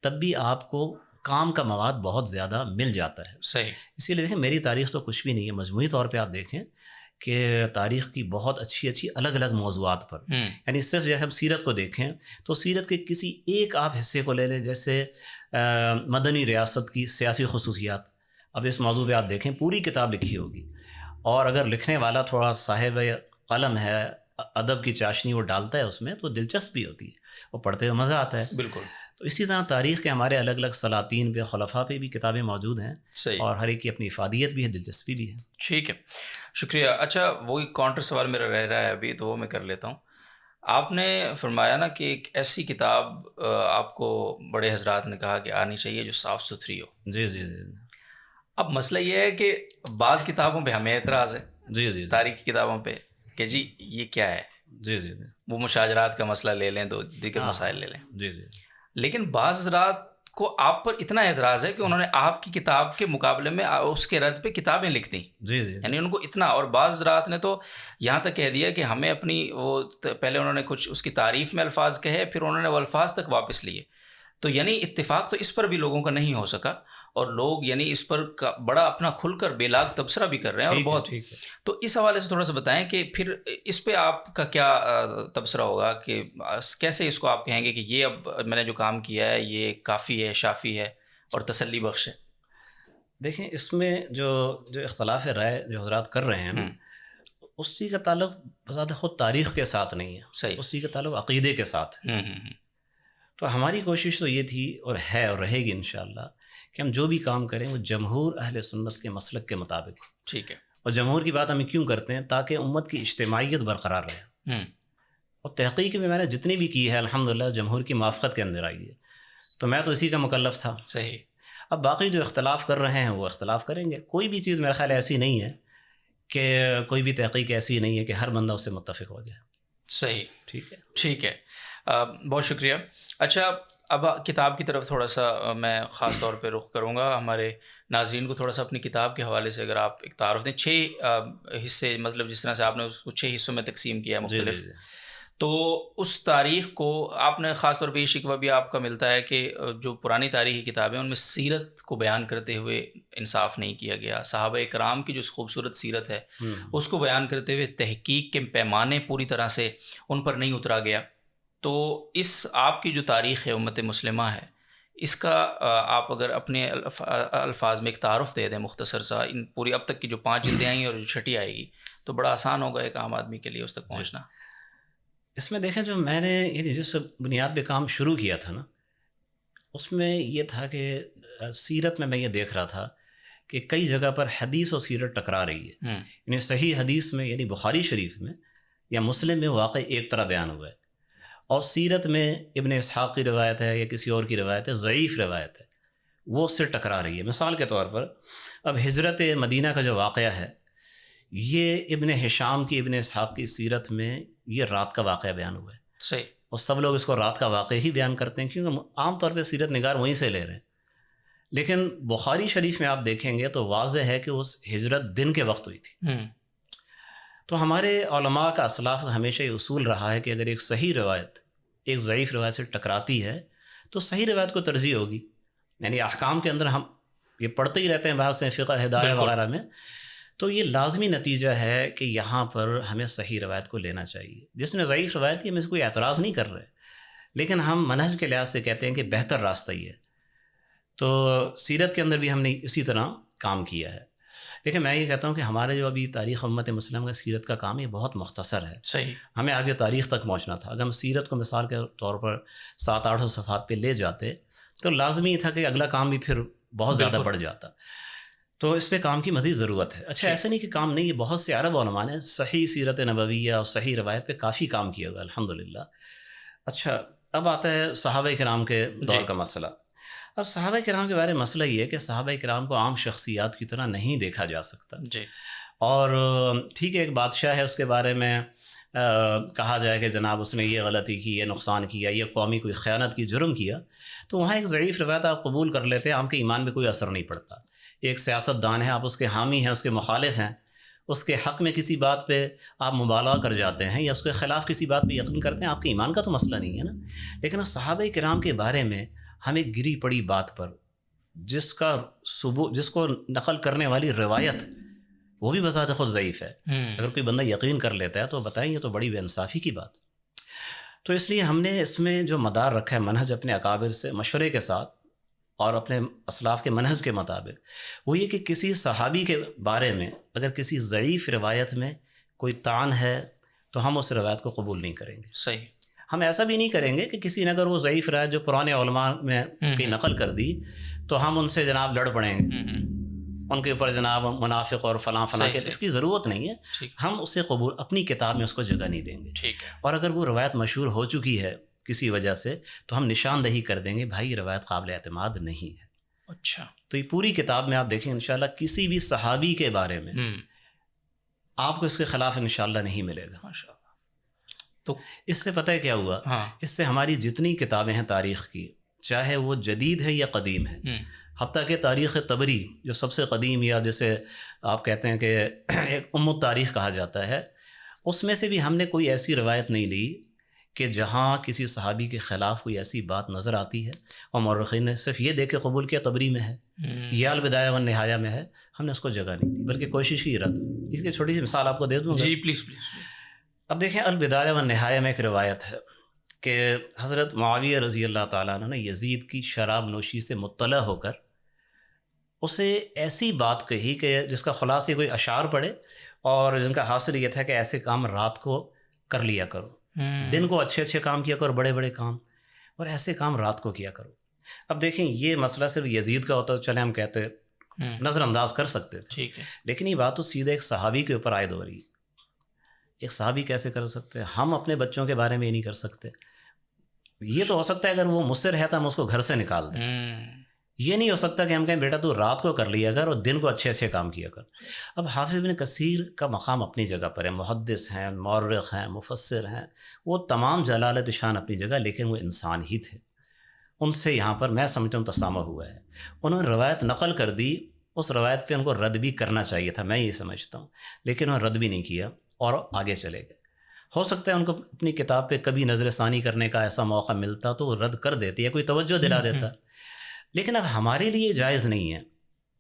تب بھی آپ کو کام کا مواد بہت زیادہ مل جاتا ہے. صحیح. اسی لیے دیکھیں میری تاریخ تو کچھ بھی نہیں ہے، مجموعی طور پہ آپ دیکھیں کہ تاریخ کی بہت اچھی اچھی الگ الگ موضوعات پر، یعنی صرف جیسے ہم سیرت کو دیکھیں تو سیرت کے کسی ایک آپ حصے کو لے لیں، جیسے مدنی ریاست کی سیاسی خصوصیات. اب اس موضوع پہ آپ دیکھیں پوری کتاب لکھی ہوگی، اور اگر لکھنے والا تھوڑا صاحب قلم ہے، ادب کی چاشنی وہ ڈالتا ہے اس میں، تو دلچسپی ہوتی ہے، وہ پڑھتے ہوئے مزہ آتا ہے. بالکل. تو اسی طرح تاریخ کے ہمارے الگ الگ سلاطین پہ، خلفاء پہ بھی کتابیں موجود ہیں. صحیح. اور ہر ایک کی اپنی افادیت بھی ہے، دلچسپی بھی ہے. ٹھیک ہے، شکریہ. اچھا وہی کاؤنٹر سوال میرا رہ رہا ہے ابھی، تو وہ میں کر لیتا ہوں. آپ نے فرمایا نا کہ ایک ایسی کتاب آپ کو بڑے حضرات نے کہا کہ آنی چاہیے جو صاف ستھری ہو. جی جی جی. اب مسئلہ یہ ہے کہ بعض کتابوں پہ ہمیں اعتراض ہے، جی جی تاریخی کتابوں پہ، کہ جی یہ کیا ہے. جی جی جی. وہ مشاجرات کا مسئلہ لے لیں، تو دیگر مسائل لے لیں. جی جی. لیکن بعض حضرات کو آپ پر اتنا اعتراض ہے کہ انہوں نے آپ کی کتاب کے مقابلے میں اس کے رد پہ کتابیں لکھ دیں. جی جی. یعنی ان کو اتنا، اور بعض حضرات نے تو یہاں تک کہہ دیا کہ ہمیں اپنی وہ پہلے انہوں نے کچھ اس کی تعریف میں الفاظ کہے، پھر انہوں نے وہ الفاظ تک واپس لیے. تو یعنی اتفاق تو اس پر بھی لوگوں کا نہیں ہو سکا، اور لوگ یعنی اس پر بڑا اپنا کھل کر بے لاگ تبصرہ بھی کر رہے ہیں، اور بہت. تو اس حوالے سے تھوڑا سا بتائیں کہ پھر اس پہ آپ کا کیا تبصرہ ہوگا، کہ کیسے اس کو آپ کہیں گے کہ یہ اب میں نے جو کام کیا ہے یہ کافی ہے، شافی ہے اور تسلی بخش ہے. دیکھیں اس میں جو اختلاف رائے جو حضرات کر رہے ہیں، اس چیز کا تعلق بذات خود تاریخ کے ساتھ نہیں ہے. صحیح. اس چیز کا تعلق عقیدے کے ساتھ ہے. تو ہماری کوشش تو یہ تھی اور ہے اور رہے گی انشاءاللہ کہ ہم جو بھی کام کریں وہ جمہور اہل سنت کے مسلک کے مطابق. ٹھیک ہے. اور جمہور کی بات ہم کیوں کرتے ہیں؟ تاکہ امت کی اجتماعیت برقرار رہے. اور تحقیق میں نے جتنی بھی کی ہے الحمدللہ جمہور کی موافقت کے اندر آئی ہے، تو میں تو اسی کا مکلف تھا. صحیح. اب باقی جو اختلاف کر رہے ہیں وہ اختلاف کریں گے. کوئی بھی چیز میرا خیال ایسی نہیں ہے کہ کوئی بھی تحقیق ایسی نہیں ہے کہ ہر بندہ اس سے متفق ہو جائے. صحیح. ٹھیک ہے. ٹھیک ہے، بہت شکریہ. اچھا اب کتاب کی طرف تھوڑا سا میں خاص طور پہ رخ کروں گا. ہمارے ناظرین کو تھوڑا سا اپنی کتاب کے حوالے سے اگر آپ ایک تعارف دیں. 6 حصے، مطلب جس طرح سے آپ نے اس کو 6 حصوں میں تقسیم کیا ہے مختلف. تو اس تاریخ کو آپ نے خاص طور پہ یہ شکوہ بھی آپ کا ملتا ہے کہ جو پرانی تاریخی کتابیں ان میں سیرت کو بیان کرتے ہوئے انصاف نہیں کیا گیا. صحابہ کرام کی جو خوبصورت سیرت ہے اس کو بیان کرتے ہوئے تحقیق کے پیمانے پوری طرح سے ان پر نہیں اترا گیا. تو اس آپ کی جو تاریخ ہے امت مسلمہ ہے, اس کا آپ اگر اپنے الفاظ میں ایک تعارف دے دیں مختصر سا, ان پوری اب تک کی جو 5 جلدیں آئیں گی اور جو چھٹی آئے گی, تو بڑا آسان ہوگا ایک عام آدمی کے لیے اس تک پہنچنا. اس میں دیکھیں جو میں نے یعنی جس بنیاد پہ کام شروع کیا تھا نا, اس میں یہ تھا کہ سیرت میں یہ دیکھ رہا تھا کہ کئی جگہ پر حدیث و سیرت ٹکرا رہی ہے. یعنی صحیح حدیث میں یعنی بخاری شریف میں یا مسلم میں واقع ایک طرح بیان ہوا ہے, اور سیرت میں ابن اسحاق کی روایت ہے یا کسی اور کی روایت ہے, ضعیف روایت ہے, وہ اس سے ٹکرا رہی ہے. مثال کے طور پر اب ہجرت مدینہ کا جو واقعہ ہے, یہ ابن ہشام کی ابن اسحاق کی سیرت میں یہ رات کا واقعہ بیان ہوا ہے. صحیح. اور سب لوگ اس کو رات کا واقعہ ہی بیان کرتے ہیں کیونکہ عام طور پہ سیرت نگار وہیں سے لے رہے ہیں. لیکن بخاری شریف میں آپ دیکھیں گے تو واضح ہے کہ اس ہجرت دن کے وقت ہوئی تھی. تو ہمارے علماء کا اسلاف کا ہمیشہ یہ اصول رہا ہے کہ اگر ایک صحیح روایت ایک ضعیف روایت سے ٹکراتی ہے تو صحیح روایت کو ترجیح ہوگی. یعنی احکام کے اندر ہم یہ پڑھتے ہی رہتے ہیں بحث فقہ ہدایہ وغیرہ میں, تو یہ لازمی نتیجہ ہے کہ یہاں پر ہمیں صحیح روایت کو لینا چاہیے. جس نے ضعیف روایت کی ہم اس کو کوئی اعتراض نہیں کر رہے, لیکن ہم منہج کے لحاظ سے کہتے ہیں کہ بہتر راستہ یہ ہے. تو سیرت کے اندر بھی ہم نے اسی طرح کام کیا ہے. لیکن میں یہ کہتا ہوں کہ ہمارے جو ابھی تاریخ امت مسلم کا سیرت کا کام یہ بہت مختصر ہے. صحیح. ہمیں آگے تاریخ تک پہنچنا تھا. اگر ہم سیرت کو مثال کے طور پر 700-800 صفحات پہ لے جاتے تو لازمی تھا کہ اگلا کام بھی پھر بہت زیادہ بڑھ جاتا. تو اس پہ کام کی مزید ضرورت ہے. اچھا ایسا نہیں کہ کام نہیں, یہ بہت سے عرب علماء نے صحیح سیرت نبویہ اور صحیح روایت پہ کافی کام کیا ہوا الحمدللہ. اچھا اب آتا ہے صحابہ کرام کے دور کا مسئلہ. اب صحابہ کرام کے بارے میں مسئلہ یہ ہے کہ صحابہ کرام کو عام شخصیات کی طرح نہیں دیکھا جا سکتا. جی. اور ٹھیک ہے ایک بادشاہ ہے, اس کے بارے میں کہا جائے کہ جناب اس نے یہ غلطی کی, یہ نقصان کیا, یہ قومی کوئی خیانت کی, جرم کیا, تو وہاں ایک ضعیف روایت آپ قبول کر لیتے ہیں, آپ کے ایمان میں کوئی اثر نہیں پڑتا. ایک سیاست دان ہے, آپ اس کے حامی ہیں, اس کے مخالف ہیں, اس کے حق میں کسی بات پہ آپ مبالغہ کر جاتے ہیں یا اس کے خلاف کسی بات پہ یقین کرتے ہیں, آپ کے ایمان کا تو مسئلہ نہیں ہے نا. لیکن صحابہ کرام کے بارے میں ہمیں گری پڑی بات پر جس کو نقل کرنے والی روایت وہ بھی بذات خود ضعیف ہے, اگر کوئی بندہ یقین کر لیتا ہے تو بتائیں یہ تو بڑی بے انصافی کی بات. تو اس لیے ہم نے اس میں جو مدار رکھا ہے منہج اپنے اکابر سے مشورے کے ساتھ اور اپنے اسلاف کے منہج کے مطابق, وہ یہ کہ کسی صحابی کے بارے میں اگر کسی ضعیف روایت میں کوئی طعن ہے تو ہم اس روایت کو قبول نہیں کریں گے. صحیح. ہم ایسا بھی نہیں کریں گے کہ کسی نے اگر وہ ضعیف روایت جو پرانے علماء میں کی نقل کر دی تو ہم ان سے جناب لڑ پڑیں گے, ان کے اوپر جناب منافق اور فلاں فلاں کے, اس کی ضرورت نہیں ہے. ہم اسے قبول اپنی کتاب میں اس کو جگہ نہیں دیں گے. ٹھیک ہے. اور اگر وہ روایت مشہور ہو چکی ہے کسی وجہ سے تو ہم نشاندہی کر دیں گے بھائی یہ روایت قابل اعتماد نہیں ہے. اچھا. تو یہ پوری کتاب میں آپ دیکھیں انشاءاللہ کسی بھی صحابی کے بارے میں آپ کو اس کے خلاف انشاءاللہ نہیں ملے گا. ماشاءاللہ. تو اس سے پتہ ہے کیا ہوا, اس سے ہماری جتنی کتابیں ہیں تاریخ کی, چاہے وہ جدید ہے یا قدیم ہے, حتیٰ کہ تاریخ طبری جو سب سے قدیم یا جسے آپ کہتے ہیں کہ ایک ام التاریخ کہا جاتا ہے, اس میں سے بھی ہم نے کوئی ایسی روایت نہیں لی کہ جہاں کسی صحابی کے خلاف کوئی ایسی بات نظر آتی ہے اور مورخین نے صرف یہ دیکھ کے قبول کیا طبری میں ہے یا البدایہ والنہایہ میں ہے, ہم نے اس کو جگہ نہیں دی بلکہ کوشش کی رد. اس کی چھوٹی سی مثال آپ کو دے دوں گا. جی پلیز پلیز. اب دیکھیں البدایہ والنہایہ میں ایک روایت ہے کہ حضرت معاویہ رضی اللہ تعالیٰ عنہ نے یزید کی شراب نوشی سے مطلع ہو کر اسے ایسی بات کہی کہ جس کا خلاصہ کوئی اشعار پڑھے اور جن کا حاصل یہ تھا کہ ایسے کام رات کو کر لیا کرو, دن کو اچھے اچھے کام کیا کرو, بڑے بڑے کام, اور ایسے کام رات کو کیا کرو. اب دیکھیں یہ مسئلہ صرف یزید کا ہوتا تو چلے ہم کہتے نظر انداز کر سکتے تھے, ٹھیک ہے, لیکن یہ بات تو سیدھے ایک صحابی کے اوپر عائد ہو رہی ہے. ایک صحابی کیسے کر سکتے ہیں؟ ہم اپنے بچوں کے بارے میں یہ نہیں کر سکتے. یہ تو ہو سکتا ہے اگر وہ مجھ سے رہتا ہم اس کو گھر سے نکال دیں, یہ نہیں ہو سکتا کہ ہم کہیں بیٹا تو رات کو کر لیا کر اور دن کو اچھے اچھے کام کیا کر. اب حافظ ابن کثیر کا مقام اپنی جگہ پر ہے, محدث ہیں, مورخ ہیں, مفسر ہیں, وہ تمام جلالت شان اپنی جگہ, لیکن وہ انسان ہی تھے. ان سے یہاں پر میں سمجھتا ہوں تسامح ہوا ہے. انہوں نے روایت نقل کر دی, اس روایت پہ ان کو رد بھی کرنا چاہیے تھا, میں یہ سمجھتا ہوں, لیکن انہوں نے رد بھی نہیں کیا اور آگے چلے گئے. ہو سکتا ہے ان کو اپنی کتاب پہ کبھی نظر ثانی کرنے کا ایسا موقع ملتا تو وہ رد کر دیتے یا کوئی توجہ دلا دیتا، لیکن اب ہمارے لیے جائز نہیں ہے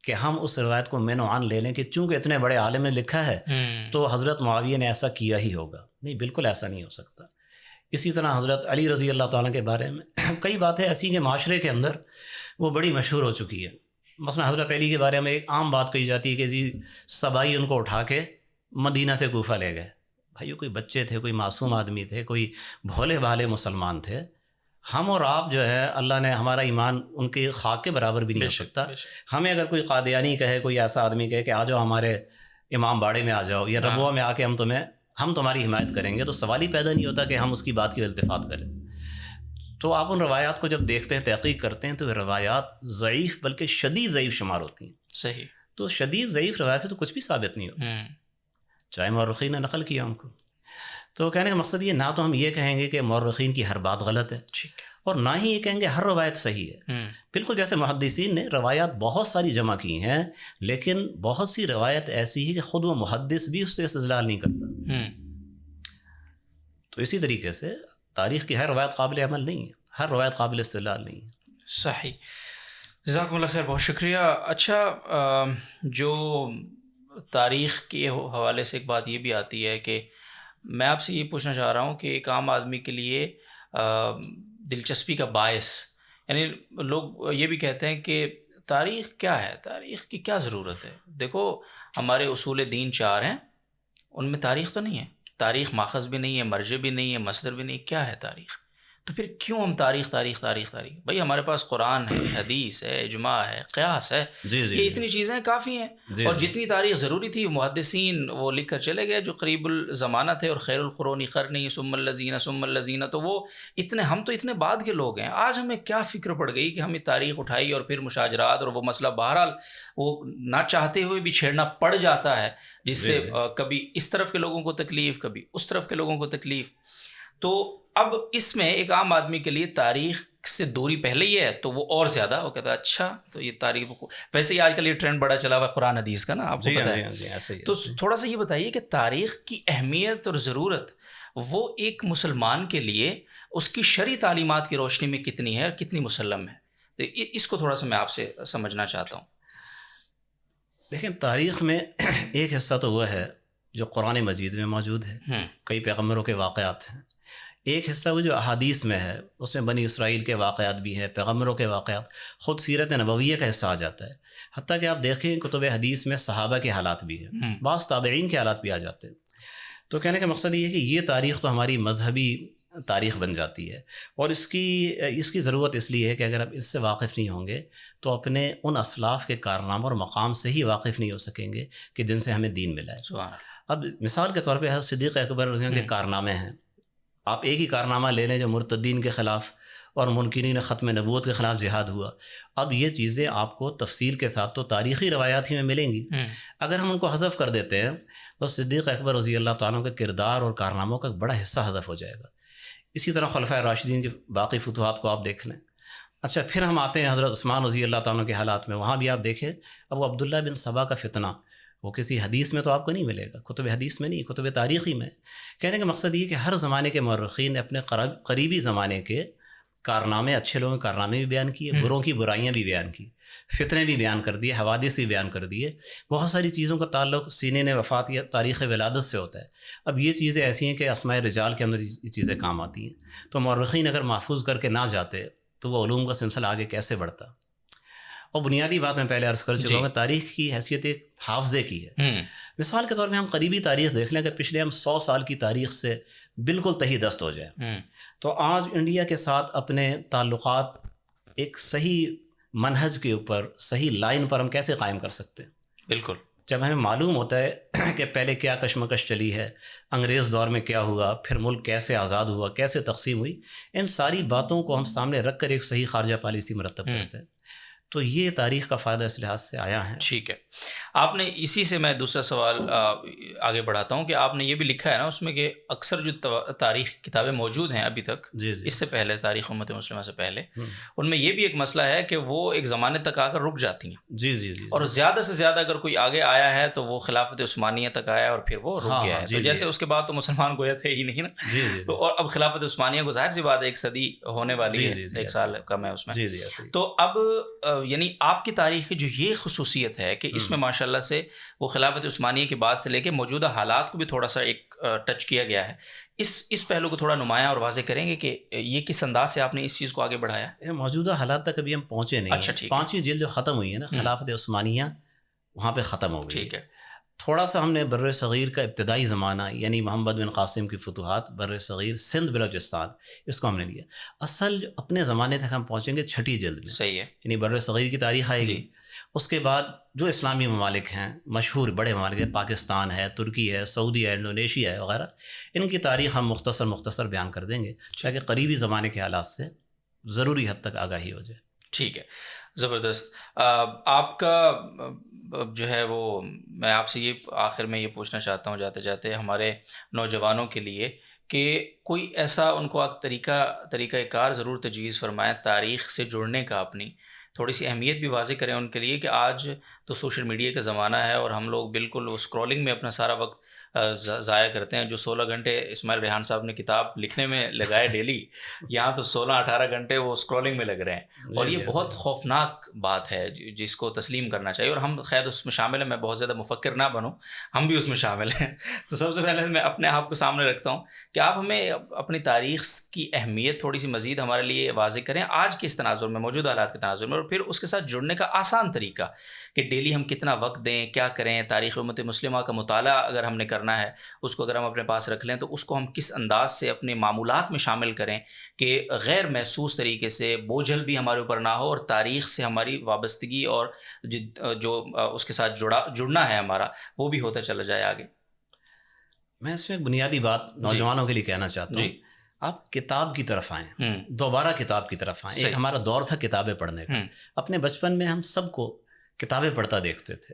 کہ ہم اس روایت کو مین و عن لے لیں کہ چونکہ اتنے بڑے عالم نے لکھا ہے تو حضرت معاویہ نے ایسا کیا ہی ہوگا. نہیں، بالکل ایسا نہیں ہو سکتا. اسی طرح حضرت علی رضی اللہ تعالیٰ کے بارے میں کئی باتیں ایسی کہ معاشرے کے اندر وہ بڑی مشہور ہو چکی ہے. مثلا حضرت علی کے بارے میں ایک عام بات کہی جاتی ہے کہ جی صبائی ان کو اٹھا کے مدینہ سے کوفہ لے گئے. بھائی کوئی بچے تھے، کوئی معصوم آدمی تھے، کوئی بھولے بھالے مسلمان تھے. ہم اور آپ جو ہے اللہ نے ہمارا ایمان ان کے خاک کے برابر بھی نہیں ہو سکتا. ہمیں اگر کوئی قادیانی کہے، کوئی ایسا آدمی کہے کہ آ جاؤ ہمارے امام باڑے میں آ جاؤ یا ربوہ میں آ کے ہم تمہاری حمایت کریں گے، تو سوال ہی پیدا نہیں ہوتا کہ ہم اس کی بات کی التفات کریں. تو آپ ان روایات کو جب دیکھتے ہیں، تحقیق کرتے ہیں، تو روایات ضعیف بلکہ شدید ضعیف شمار ہوتی ہیں. صحیح. تو شدید ضعیف روایت سے تو کچھ بھی ثابت نہیں ہوتا، چاہے مورخین نے نقل کیا ان کو. تو کہنے کا مقصد یہ، نہ تو ہم یہ کہیں گے کہ مورخین کی ہر بات غلط ہے، اور نہ ہی یہ کہیں گے ہر روایت صحیح ہے. بالکل جیسے محدثین نے روایات بہت ساری جمع کی ہیں، لیکن بہت سی روایت ایسی ہے کہ خود وہ محدث بھی اس سے استدلال نہیں کرتا. تو اسی طریقے سے تاریخ کی ہر روایت قابل عمل نہیں ہے، ہر روایت قابل استدلال نہیں ہے. صحیح. جزاکم اللہ خیر، بہت شکریہ. اچھا، جو تاریخ کے حوالے سے ایک بات یہ بھی آتی ہے کہ میں آپ سے یہ پوچھنا چاہ رہا ہوں کہ ایک عام آدمی کے لیے دلچسپی کا باعث، یعنی لوگ یہ بھی کہتے ہیں کہ تاریخ کیا ہے، تاریخ کی کیا ضرورت ہے. دیکھو ہمارے اصول دین 4 ہیں، ان میں تاریخ تو نہیں ہے. تاریخ ماخذ بھی نہیں ہے، مرجع بھی نہیں ہے، مصدر بھی نہیں. کیا ہے تاریخ؟ تو پھر کیوں ہم تاریخ تاریخ تاریخ تاریخ؟ بھائی ہمارے پاس قرآن ہے، حدیث ہے، اجماع ہے، قیاس ہے، یہ اتنی چیزیں کافی ہیں. اور جتنی تاریخ ضروری تھی محدثین وہ لکھ کر چلے گئے جو قریب الزمانہ تھے، اور خیر القرون قرنی ثم الذین، تو وہ ہم تو اتنے بعد کے لوگ ہیں. آج ہمیں کیا فکر پڑ گئی کہ ہمیں تاریخ اٹھائی اور پھر مشاجرات، اور وہ مسئلہ بہرحال وہ نہ چاہتے ہوئے بھی چھیڑنا پڑ جاتا ہے، جس سے کبھی اس طرف کے لوگوں کو تکلیف، کبھی اس طرف کے لوگوں کو تکلیف. تو اب اس میں ایک عام آدمی کے لیے تاریخ سے دوری پہلے ہی ہے تو وہ اور زیادہ وہ کہتا ہے اچھا تو یہ تاریخ کو، ویسے ہی آج کل یہ ٹرینڈ بڑا چلا ہوا ہے قرآن حدیث کا نا، آپ کو پتہ ہے. تو تھوڑا سا یہ بتائیے کہ تاریخ کی اہمیت اور ضرورت وہ ایک مسلمان کے لیے اس کی شرعی تعلیمات کی روشنی میں کتنی ہے اور کتنی مسلم ہے. اس کو تھوڑا سا میں آپ سے سمجھنا چاہتا ہوں. دیکھیں تاریخ میں ایک حصہ تو وہ ہے جو قرآن مجید میں موجود ہے، کئی پیغمبروں کے واقعات ہیں. ایک حصہ وہ جو احادیث میں ہے، اس میں بنی اسرائیل کے واقعات بھی ہیں، پیغمبروں کے واقعات، خود سیرت نبویہ کا حصہ آ جاتا ہے. حتیٰ کہ آپ دیکھیں کتب حدیث میں صحابہ کے حالات بھی ہیں، بعض تابعین کے حالات بھی آ جاتے ہیں. تو کہنے کا مقصد یہ ہے کہ یہ تاریخ تو ہماری مذہبی تاریخ بن جاتی ہے، اور اس کی ضرورت اس لیے ہے کہ اگر آپ اس سے واقف نہیں ہوں گے تو اپنے ان اسلاف کے کارناموں اور مقام سے ہی واقف نہیں ہو سکیں گے کہ جن سے ہمیں دین ملا ہے. اب مثال کے طور پہ حضرت صدیق اکبر رضی اللہ عنہ کے کارنامے ہیں. آپ ایک ہی کارنامہ لے لیں جو مرتدین کے خلاف اور منکرین ختم نبوت کے خلاف جہاد ہوا. اب یہ چیزیں آپ کو تفصیل کے ساتھ تو تاریخی روایات ہی میں ملیں گی. اگر ہم ان کو حذف کر دیتے ہیں تو صدیق اکبر رضی اللہ تعالیٰ کے کردار اور کارناموں کا ایک بڑا حصہ حذف ہو جائے گا. اسی طرح خلفائے راشدین کے باقی فتوحات کو آپ دیکھ لیں. اچھا پھر ہم آتے ہیں حضرت عثمان رضی اللہ تعالیٰ کے حالات میں. وہاں بھی آپ دیکھیں اب وہ عبداللہ بن سبا کا فتنہ، وہ کسی حدیث میں تو آپ کو نہیں ملے گا، کتب حدیث میں نہیں، کتب تاریخی میں. کہنے کا مقصد یہ کہ ہر زمانے کے مورخین نے اپنے قریبی زمانے کے کارنامے، اچھے لوگوں کے کارنامے بھی بیان کیے، بروں کی برائیاں بھی بیان کی، فتنے بھی بیان کر دیے، حوادث بھی بیان کر دیے. بہت ساری چیزوں کا تعلق سینین وفات یا تاریخ ولادت سے ہوتا ہے. اب یہ چیزیں ایسی ہیں کہ اسماء رجال کے اندر یہ چیزیں کام آتی ہیں. تو مورخین اگر محفوظ کر کے نہ جاتے تو وہ علوم کا سلسلہ آگے کیسے بڑھتا. اور بنیادی بات میں پہلے عرض کر چکا ہوں کہ تاریخ کی حیثیت ایک حافظے کی ہے. مثال کے طور پہ ہم قریبی تاریخ دیکھ لیں، اگر پچھلے ہم 100 سال کی تاریخ سے بالکل تہی دست ہو جائے تو آج انڈیا کے ساتھ اپنے تعلقات ایک صحیح منہج کے اوپر، صحیح لائن پر ہم کیسے قائم کر سکتے ہیں؟ بالکل. جب ہمیں معلوم ہوتا ہے کہ پہلے کیا کشمکش چلی ہے، انگریز دور میں کیا ہوا، پھر ملک کیسے آزاد ہوا، کیسے تقسیم ہوئی، ان ساری باتوں کو ہم سامنے رکھ کر ایک صحیح خارجہ پالیسی مرتب کرتے ہیں. تو یہ تاریخ کا فائدہ اس لحاظ سے آیا ہے. ٹھیک ہے. آپ نے اسی سے میں دوسرا سوال آگے بڑھاتا ہوں کہ آپ نے یہ بھی لکھا ہے نا اس میں کہ اکثر جو تاریخ کی کتابیں موجود ہیں ابھی تک جی اس سے پہلے تاریخ امت مسلمہ سے پہلے ہوں. ان میں یہ بھی ایک مسئلہ ہے کہ وہ ایک زمانے تک آ کر رک جاتی ہیں. جی جی جی. اور زیادہ سے زیادہ اگر کوئی آگے آیا ہے تو وہ خلافت عثمانیہ تک آیا اور پھر وہ رک گیا ہے. تو جیسے اس کے بعد تو مسلمان گویا تھے ہی نہیں نا. جی جی. تو اور اب خلافت عثمانیہ کو ظاہر سی بات ہے ایک صدی ہونے والی ہے, 1 سال کم ہے اس میں. جی جی. تو اب یعنی آپ کی تاریخ کی جو یہ خصوصیت ہے کہ اس میں ماشاءاللہ سے وہ خلافت عثمانیہ کے بعد سے لے کے موجودہ حالات کو بھی تھوڑا سا ایک ٹچ کیا گیا ہے. اس پہلو کو تھوڑا نمایاں اور واضح کریں گے کہ یہ کس انداز سے آپ نے اس چیز کو آگے بڑھایا؟ موجودہ حالات تک ابھی ہم پہنچے نہیں. اچھا ٹھیک ہے. 5ویں جلد جو ختم ہوئی ہے نا خلافت عثمانیہ, وہاں پہ ختم ہو گئی. ٹھیک ہے. تھوڑا سا ہم نے بر صغیر کا ابتدائی زمانہ یعنی محمد بن قاسم کی فتوحات, بر صغیر, سندھ, بلوچستان, اس کو ہم نے لیا. اصل اپنے زمانے تک ہم پہنچیں گے 6ٹھی جلد میں. صحیح ہے. یعنی بر صغیر کی تاریخ آئے گی. اس کے بعد جو اسلامی ممالک ہیں, مشہور بڑے ممالک ہیں, پاکستان ہے, ترکی ہے, سعودی ہے, انڈونیشیا ہے وغیرہ, ان کی تاریخ ہم مختصر بیان کر دیں گے تاکہ قریبی زمانے کے حالات سے ضروری حد تک آگاہی ہو جائے. ٹھیک ہے, زبردست. آپ کا جو ہے وہ میں آپ سے یہ آخر میں یہ پوچھنا چاہتا ہوں جاتے ہمارے نوجوانوں کے لیے کہ کوئی ایسا ان کو طریقہ کار ضرور تجویز فرمائیں تاریخ سے جڑنے کا, اپنی تھوڑی سی اہمیت بھی واضح کریں ان کے لیے کہ آج تو سوشل میڈیا کا زمانہ ہے اور ہم لوگ بالکل وہ اسکرولنگ میں اپنا سارا وقت ضائع کرتے ہیں. جو 16 گھنٹے اسماعیل ریحان صاحب نے کتاب لکھنے میں لگائے ڈیلی, یہاں تو 16-18 گھنٹے وہ اسکرولنگ میں لگ رہے ہیں. اور یہ بہت خوفناک بات ہے جس کو تسلیم کرنا چاہیے. اور ہم خیر اس میں شامل ہیں, میں بہت زیادہ مفکر نہ بنوں, ہم بھی اس میں شامل ہیں. تو سب سے پہلے میں اپنے آپ کو سامنے رکھتا ہوں کہ آپ ہمیں اپنی تاریخ کی اہمیت تھوڑی سی مزید ہمارے لیے واضح کریں آج کے اس تناظر میں, موجودہ حالات کے تناظر میں, اور پھر اس کے ساتھ جڑنے کا آسان طریقہ کہ ڈیلی ہم کتنا وقت دیں, کیا کریں, تاریخ امت مسلمہ کا مطالعہ اگر ہم نے کرنا ہے اس کو اگر ہم اپنے پاس رکھ لیں تو اس کو ہم کس انداز سے اپنے معمولات میں شامل کریں کہ غیر محسوس طریقے سے بوجھل بھی ہمارے اوپر نہ ہو اور تاریخ سے ہماری وابستگی اور جو اس کے ساتھ جڑنا ہے ہمارا وہ بھی ہوتا چلا جائے آگے. میں اس میں ایک بنیادی بات نوجوانوں کے لیے کہنا چاہتا ہوں. آپ کتاب کی طرف آئیں, دوبارہ کتاب کی طرف آئیں. ایک ہمارا دور تھا کتابیں پڑھنے کا. اپنے بچپن میں ہم سب کو کتابیں پڑھتا دیکھتے تھے.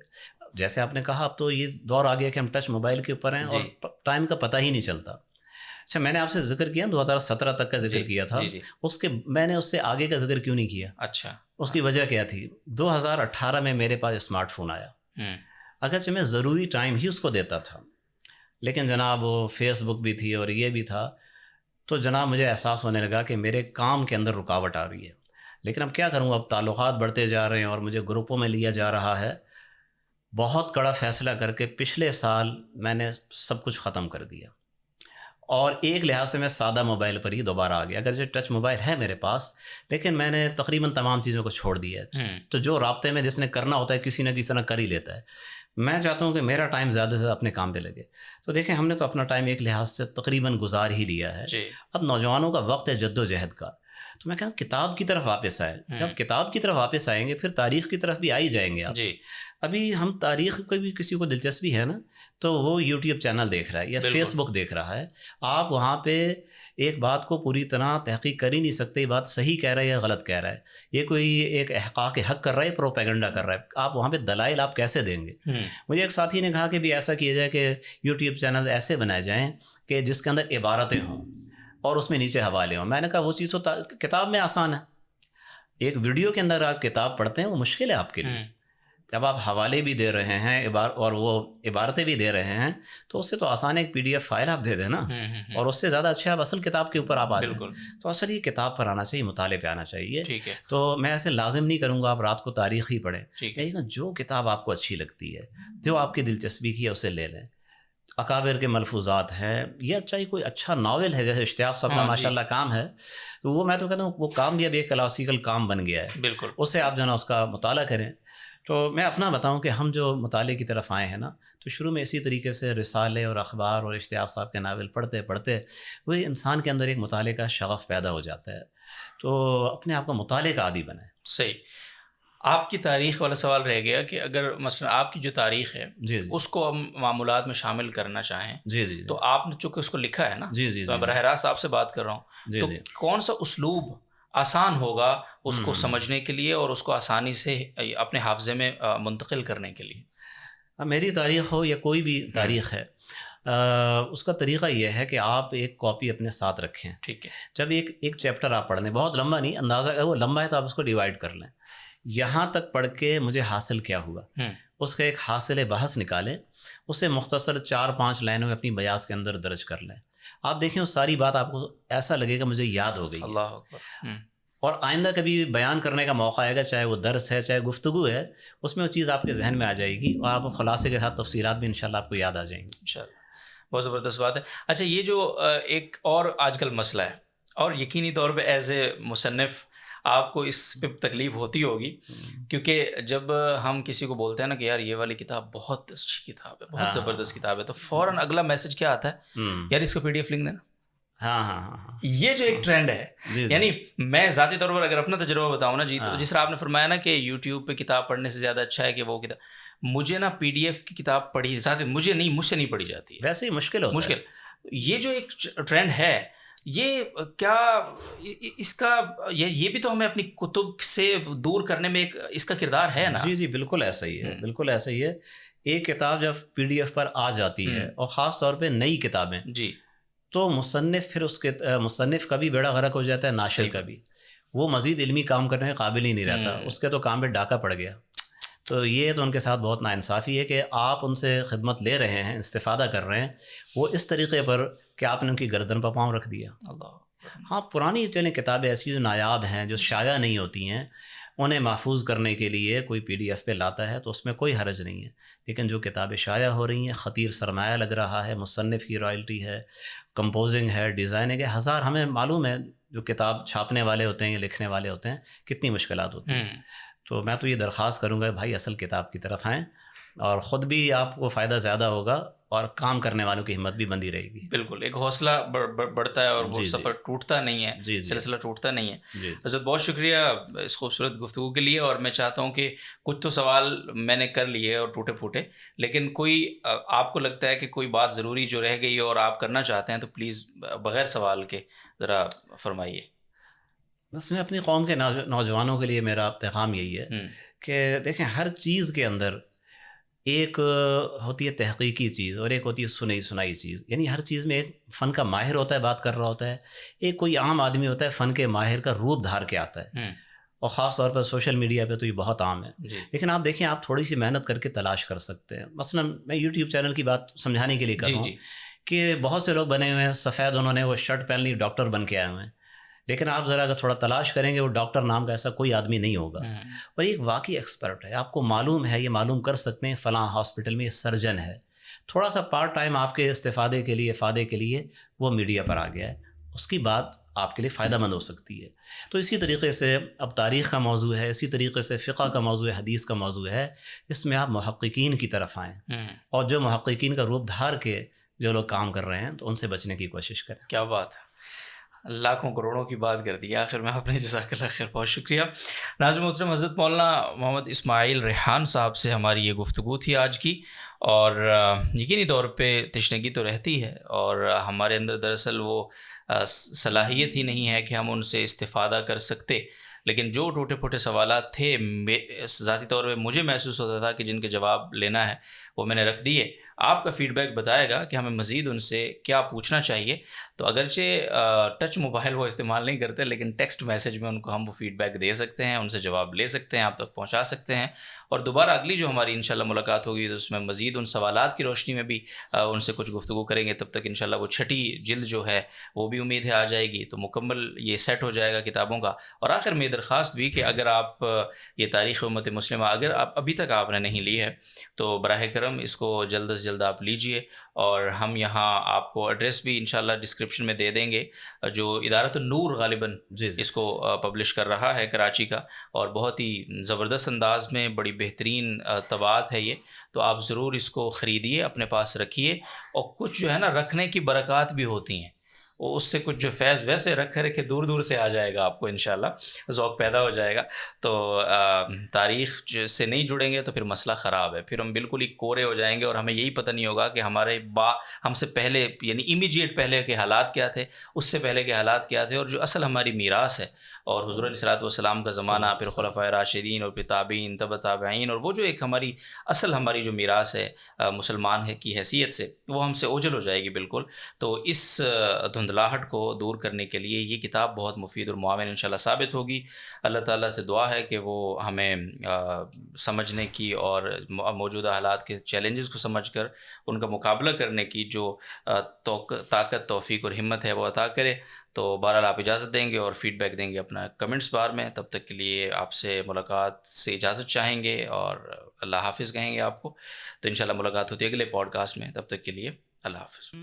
جیسے آپ نے کہا اب تو یہ دور آ گیا کہ ہم ٹچ موبائل کے اوپر ہیں اور ٹائم کا پتہ ہی نہیں چلتا. اچھا, میں نے آپ سے ذکر کیا 2017 تک کا ذکر کیا تھا, میں نے اس سے آگے کا ذکر کیوں نہیں کیا؟ اچھا, اس کی وجہ کیا تھی؟ 2018 میں میرے پاس اسمارٹ فون آیا. اگرچہ میں ضروری ٹائم ہی اس کو دیتا تھا, لیکن جناب وہ فیس بک بھی تھی اور یہ بھی تھا, تو جناب مجھے احساس ہونے لگا کہ میرے کام کے اندر رکاوٹ آ رہی ہے. لیکن اب کیا کروں, اب تعلقات بڑھتے جا رہے ہیں اور مجھے گروپوں میں لیا جا رہا ہے. بہت کڑا فیصلہ کر کے پچھلے سال میں نے سب کچھ ختم کر دیا اور ایک لحاظ سے میں سادہ موبائل پر ہی دوبارہ آ گیا. اگرچہ ٹچ موبائل ہے میرے پاس, لیکن میں نے تقریباً تمام چیزوں کو چھوڑ دیا ہے. تو جو رابطے میں جس نے کرنا ہوتا ہے کسی نہ کسی طرح کر ہی لیتا ہے. میں چاہتا ہوں کہ میرا ٹائم زیادہ سے زیادہ اپنے کام پہ لگے. تو دیکھیں, ہم نے تو اپنا ٹائم ایک لحاظ سے تقریباً گزار ہی لیا ہے. اب نوجوانوں کا وقت ہے جد و جہد کا. تو میں کہا کتاب کی طرف واپس آئیں. جب کتاب کی طرف واپس آئیں گے پھر تاریخ کی طرف بھی آ ہی جائیں گے آپ. ابھی ہم تاریخ کو بھی کسی کو دلچسپی ہے نا, تو وہ یوٹیوب چینل دیکھ رہا ہے یا فیس بک دیکھ رہا ہے. آپ وہاں پہ ایک بات کو پوری طرح تحقیق کر ہی نہیں سکتے, یہ بات صحیح کہہ رہا ہے یا غلط کہہ رہا ہے, یہ کوئی ایک احقاق حق کر رہا ہے, پروپیگنڈا کر رہا ہے. آپ وہاں پہ دلائل آپ کیسے دیں گے؟ مجھے ایک ساتھی نے کہا کہ بھی ایسا کیا جائے کہ یوٹیوب چینل ایسے بنائے جائیں کہ جس کے اندر عبارتیں ہوں اور اس میں نیچے حوالے ہوں. میں نے کہا وہ چیز تو کتاب میں آسان ہے. ایک ویڈیو کے اندر آپ کتاب پڑھتے ہیں وہ مشکل ہے آپ کے لیے. جب آپ حوالے بھی دے رہے ہیں اور وہ عبارتیں بھی دے رہے ہیں تو اس سے تو آسان ہے ایک PDF فائل آپ دے دیں نا, اور اس سے زیادہ اچھا آپ اصل کتاب کے اوپر آپ آ جائیں. تو اصل یہ کتاب پر آنا چاہیے, مطالعے پہ آنا چاہیے. تو میں ایسے لازم نہیں کروں گا آپ رات کو تاریخ ہی پڑھیں, لیکن جو کتاب آپ کو اچھی لگتی ہے, جو آپ کی دلچسپی کی ہے, اسے لے لیں. اکابر کے ملفوظات ہیں یا چاہے کوئی اچھا ناول ہے, جیسے اشتیاق صاحب کا ماشاء اللہ کام ہے, تو وہ میں تو کہتا ہوں وہ کام بھی اب ایک کلاسیکل کام بن گیا ہے. بالکل, اس سے آپ جو ہے نا اس کا مطالعہ کریں. تو میں اپنا بتاؤں کہ ہم جو مطالعے کی طرف آئے ہیں نا, تو شروع میں اسی طریقے سے رسالے اور اخبار اور اشتیاق صاحب کے ناول پڑھتے پڑھتے وہ انسان کے اندر ایک مطالعے کا شغف پیدا ہو جاتا ہے. تو اپنے آپ کو مطالعے کا عادی بنائیں. صحیح. آپ کی تاریخ والا سوال رہ گیا کہ اگر مثلا آپ کی جو تاریخ ہے اس کو ہم معمولات میں شامل کرنا چاہیں تو آپ نے چونکہ اس کو لکھا ہے نا, تو میں براہ راست آپ سے بات کر رہا ہوں, تو کون سا اسلوب آسان ہوگا اس کو سمجھنے کے لیے اور اس کو آسانی سے اپنے حافظے میں منتقل کرنے کے لیے؟ اب میری تاریخ ہو یا کوئی بھی تاریخ ہے، اس کا طریقہ یہ ہے کہ آپ ایک کاپی اپنے ساتھ رکھیں. ٹھیک ہے. جب ایک چیپٹر آپ پڑھ لیں، بہت لمبا نہیں، اندازہ اگر وہ لمبا ہے تو آپ اس کو ڈیوائڈ کر لیں. یہاں تک پڑھ کے مجھے حاصل کیا ہوا، اس کا ایک حاصل بحث نکالیں، اسے مختصر 4-5 لائنوں میں اپنی بیاض کے اندر درج کر لیں. آپ دیکھیں اس ساری بات آپ کو ایسا لگے گا مجھے یاد ہو گئی. اللہ اکبر. اور آئندہ کبھی بیان کرنے کا موقع آئے گا، چاہے وہ درس ہے چاہے گفتگو ہے، اس میں وہ چیز آپ کے ذہن میں آ جائے گی اور آپ خلاصے کے ساتھ تفصیلات بھی انشاءاللہ آپ کو یاد آ جائیں گی. انشاءاللہ. بہت زبردست بات ہے. اچھا، یہ جو ایک اور آج کل مسئلہ ہے، اور یقینی طور پہ ایز اے مصنف آپ کو اس پہ تکلیف ہوتی ہوگی، کیونکہ جب ہم کسی کو بولتے ہیں نا کہ یار یہ والی کتاب بہت اچھی کتاب ہے، بہت زبردست کتاب ہے، تو فوراً اگلا میسج کیا آتا ہے؟ یار اس کو PDF لنک دینا. ہاں. یہ جو ایک ٹرینڈ ہے، یعنی میں ذاتی طور پر اگر اپنا تجربہ بتاؤں نا جی، تو جس طرح آپ نے فرمایا نا کہ یوٹیوب پہ کتاب پڑھنے سے زیادہ اچھا ہے کہ وہ کتاب، مجھے نا PDF کی کتاب پڑھی ذاتی مجھ سے نہیں پڑھی جاتی ہے، ویسے ہی مشکل. یہ جو ایک ٹرینڈ ہے، یہ کیا اس کا یہ بھی تو ہمیں اپنی کتب سے دور کرنے میں ایک اس کا کردار ہے نا؟ جی بالکل ایسا ہی ہے، بالکل ایسا ہی ہے. ایک کتاب جب PDF پر آ جاتی ہے اور خاص طور پہ نئی کتابیں، جی، تو مصنف پھر اس کے مصنف کا بھی بیڑا غرق ہو جاتا ہے، ناشر کا بھی. وہ مزید علمی کام کرنے کے قابل ہی نہیں رہتا، اس کے تو کام پہ ڈاکہ پڑ گیا. تو یہ تو ان کے ساتھ بہت ناانصافی ہے کہ آپ ان سے خدمت لے رہے ہیں، استفادہ کر رہے ہیں، وہ اس طریقے پر کہ آپ نے ان کی گردن پہ پاؤں رکھ دیا. ہاں، پرانی چلیں کتابیں ایسی جو نایاب ہیں، جو شائع نہیں ہوتی ہیں، انہیں محفوظ کرنے کے لیے کوئی PDF پہ لاتا ہے تو اس میں کوئی حرج نہیں ہے. لیکن جو کتابیں شائع ہو رہی ہیں، خطیر سرمایہ لگ رہا ہے، مصنف کی رائلٹی ہے، کمپوزنگ ہے، ڈیزائننگ ہے، ہزار، ہمیں معلوم ہے جو کتاب چھاپنے والے ہوتے ہیں یا لکھنے والے ہوتے ہیں کتنی مشکلات ہوتی ہیں. تو میں تو یہ درخواست کروں گا بھائی اصل کتاب کی طرف آئیں، اور خود بھی آپ کو فائدہ زیادہ ہوگا اور کام کرنے والوں کی ہمت بھی بندی رہے گی. بالکل، ایک حوصلہ بڑھتا ہے اور وہ سفر ٹوٹتا نہیں ہے، سلسلہ ٹوٹتا نہیں ہے. حضرت بہت شکریہ اس خوبصورت گفتگو کے لیے، اور میں چاہتا ہوں کہ کچھ تو سوال میں نے کر لیے اور ٹوٹے پھوٹے، لیکن کوئی آپ کو لگتا ہے کہ کوئی بات ضروری جو رہ گئی اور آپ کرنا چاہتے ہیں تو پلیز بغیر سوال کے ذرا فرمائیے. بس میں اپنی قوم کے نوجوانوں کے لیے میرا پیغام یہی ہے کہ دیکھیں، ہر چیز کے اندر ایک ہوتی ہے تحقیقی چیز اور ایک ہوتی ہے سنائی چیز. یعنی ہر چیز میں ایک فن کا ماہر ہوتا ہے، بات کر رہا ہوتا ہے، ایک کوئی عام آدمی ہوتا ہے فن کے ماہر کا روپ دھار کے آتا ہے. اور خاص طور پر سوشل میڈیا پہ تو یہ بہت عام ہے. لیکن آپ دیکھیں، آپ تھوڑی سی محنت کر کے تلاش کر سکتے ہیں. مثلا میں یوٹیوب چینل کی بات سمجھانے کے لیے کر رہا ہوں کہ بہت سے لوگ بنے ہوئے ہیں سفید، انہوں نے وہ شرٹ پہن لی، ڈاکٹر بن کے آئے ہوئے ہیں، لیکن آپ ذرا اگر تھوڑا تلاش کریں گے وہ ڈاکٹر نام کا ایسا کوئی آدمی نہیں ہوگا. اور ایک واقعی ایکسپرٹ ہے، آپ کو معلوم ہے، یہ معلوم کر سکتے ہیں فلاں ہاسپٹل میں یہ سرجن ہے. تھوڑا سا پارٹ ٹائم آپ کے استفادے کے لیے، افادے کے لیے وہ میڈیا پر آ گیا ہے، اس کی بات آپ کے لیے فائدہ مند ہو سکتی ہے. تو اسی طریقے سے اب تاریخ کا موضوع ہے، اسی طریقے سے فقہ کا موضوع ہے، حدیث کا موضوع ہے، اس میں آپ محققین کی طرف آئیں اور جو محققین کا روپ دھار کے جو لوگ کام کر رہے ہیں تو ان سے بچنے کی کوشش کریں. کیا بات ہے، لاکھوں کروڑوں کی بات کر دی آخر میں آپ نے، جزاک اللہ خیر، بہت شکریہ. ناظرین محترم، حضرت مولانا محمد اسماعیل ریحان صاحب سے ہماری یہ گفتگو تھی آج کی، اور یقینی طور پہ تشنگی تو رہتی ہے، اور ہمارے اندر دراصل وہ صلاحیت ہی نہیں ہے کہ ہم ان سے استفادہ کر سکتے. لیکن جو ٹوٹے پھوٹے سوالات تھے، ذاتی طور پہ مجھے محسوس ہوتا تھا کہ جن کے جواب لینا ہے وہ میں نے رکھ دیے. آپ کا فیڈ بیک بتائے گا کہ ہمیں مزید ان سے کیا پوچھنا چاہیے. تو اگرچہ ٹچ موبائل وہ استعمال نہیں کرتے، لیکن ٹیکسٹ میسج میں ان کو ہم وہ فیڈ بیک دے سکتے ہیں، ان سے جواب لے سکتے ہیں، آپ تک پہنچا سکتے ہیں. اور دوبارہ اگلی جو ہماری انشاءاللہ ملاقات ہوگی تو اس میں مزید ان سوالات کی روشنی میں بھی ان سے کچھ گفتگو کریں گے. تب تک انشاءاللہ وہ 6ٹھی جلد جو ہے وہ بھی امید ہے آ جائے گی، تو مکمل یہ سیٹ ہو جائے گا کتابوں کا. اور آخر میں درخواست بھی کہ اگر آپ یہ تاریخ امت مسلمہ اگر آپ ابھی تک آپ نے نہیں لی ہے تو براہ کرم اس کو جلد از جلد آپ لیجئے. اور ہم یہاں آپ کو ایڈریس بھی انشاءاللہ ڈسکرپشن میں دے دیں گے، جو ادارۃ النور غالباً اس کو پبلش کر رہا ہے کراچی کا، اور بہت ہی زبردست انداز میں بڑی بہترین طباعت ہے یہ. تو آپ ضرور اس کو خریدیے، اپنے پاس رکھیے، اور کچھ جو ہے نا رکھنے کی برکات بھی ہوتی ہیں، وہ اس سے کچھ جو فیض ویسے رکھے رکھے دور دور سے آ جائے گا آپ کو انشاءاللہ، ذوق پیدا ہو جائے گا. تو تاریخ سے نہیں جڑیں گے تو پھر مسئلہ خراب ہے، پھر ہم بالکل ہی کورے ہو جائیں گے اور ہمیں یہی پتہ نہیں ہوگا کہ ہمارے ہم سے پہلے یعنی امیجیٹ پہلے کے حالات کیا تھے، اس سے پہلے کے حالات کیا تھے، اور جو اصل ہماری میراث ہے اور حضور علیہ الصلوۃ والسلام کا زمانہ، پھر خلفائے راشدین اور پھر تابعین تبع تابعین، اور وہ جو ایک ہماری جو میراث ہے مسلمان ہے کی حیثیت سے، وہ ہم سے اوجھل ہو جائے گی بالکل. تو اس دھندلاہٹ کو دور کرنے کے لیے یہ کتاب بہت مفید اور معاون انشاءاللہ ثابت ہوگی. اللہ تعالیٰ سے دعا ہے کہ وہ ہمیں سمجھنے کی اور موجودہ حالات کے چیلنجز کو سمجھ کر ان کا مقابلہ کرنے کی جو طاقت، توفیق اور ہمت ہے وہ عطا کرے. تو بہرحال آپ اجازت دیں گے اور فیڈ بیک دیں گے اپنا کمنٹس بار میں. تب تک کے لیے آپ سے ملاقات سے اجازت چاہیں گے اور اللہ حافظ کہیں گے آپ کو. تو انشاءاللہ ملاقات ہوتی ہے اگلے پوڈ کاسٹ میں، تب تک کے لیے اللہ حافظ.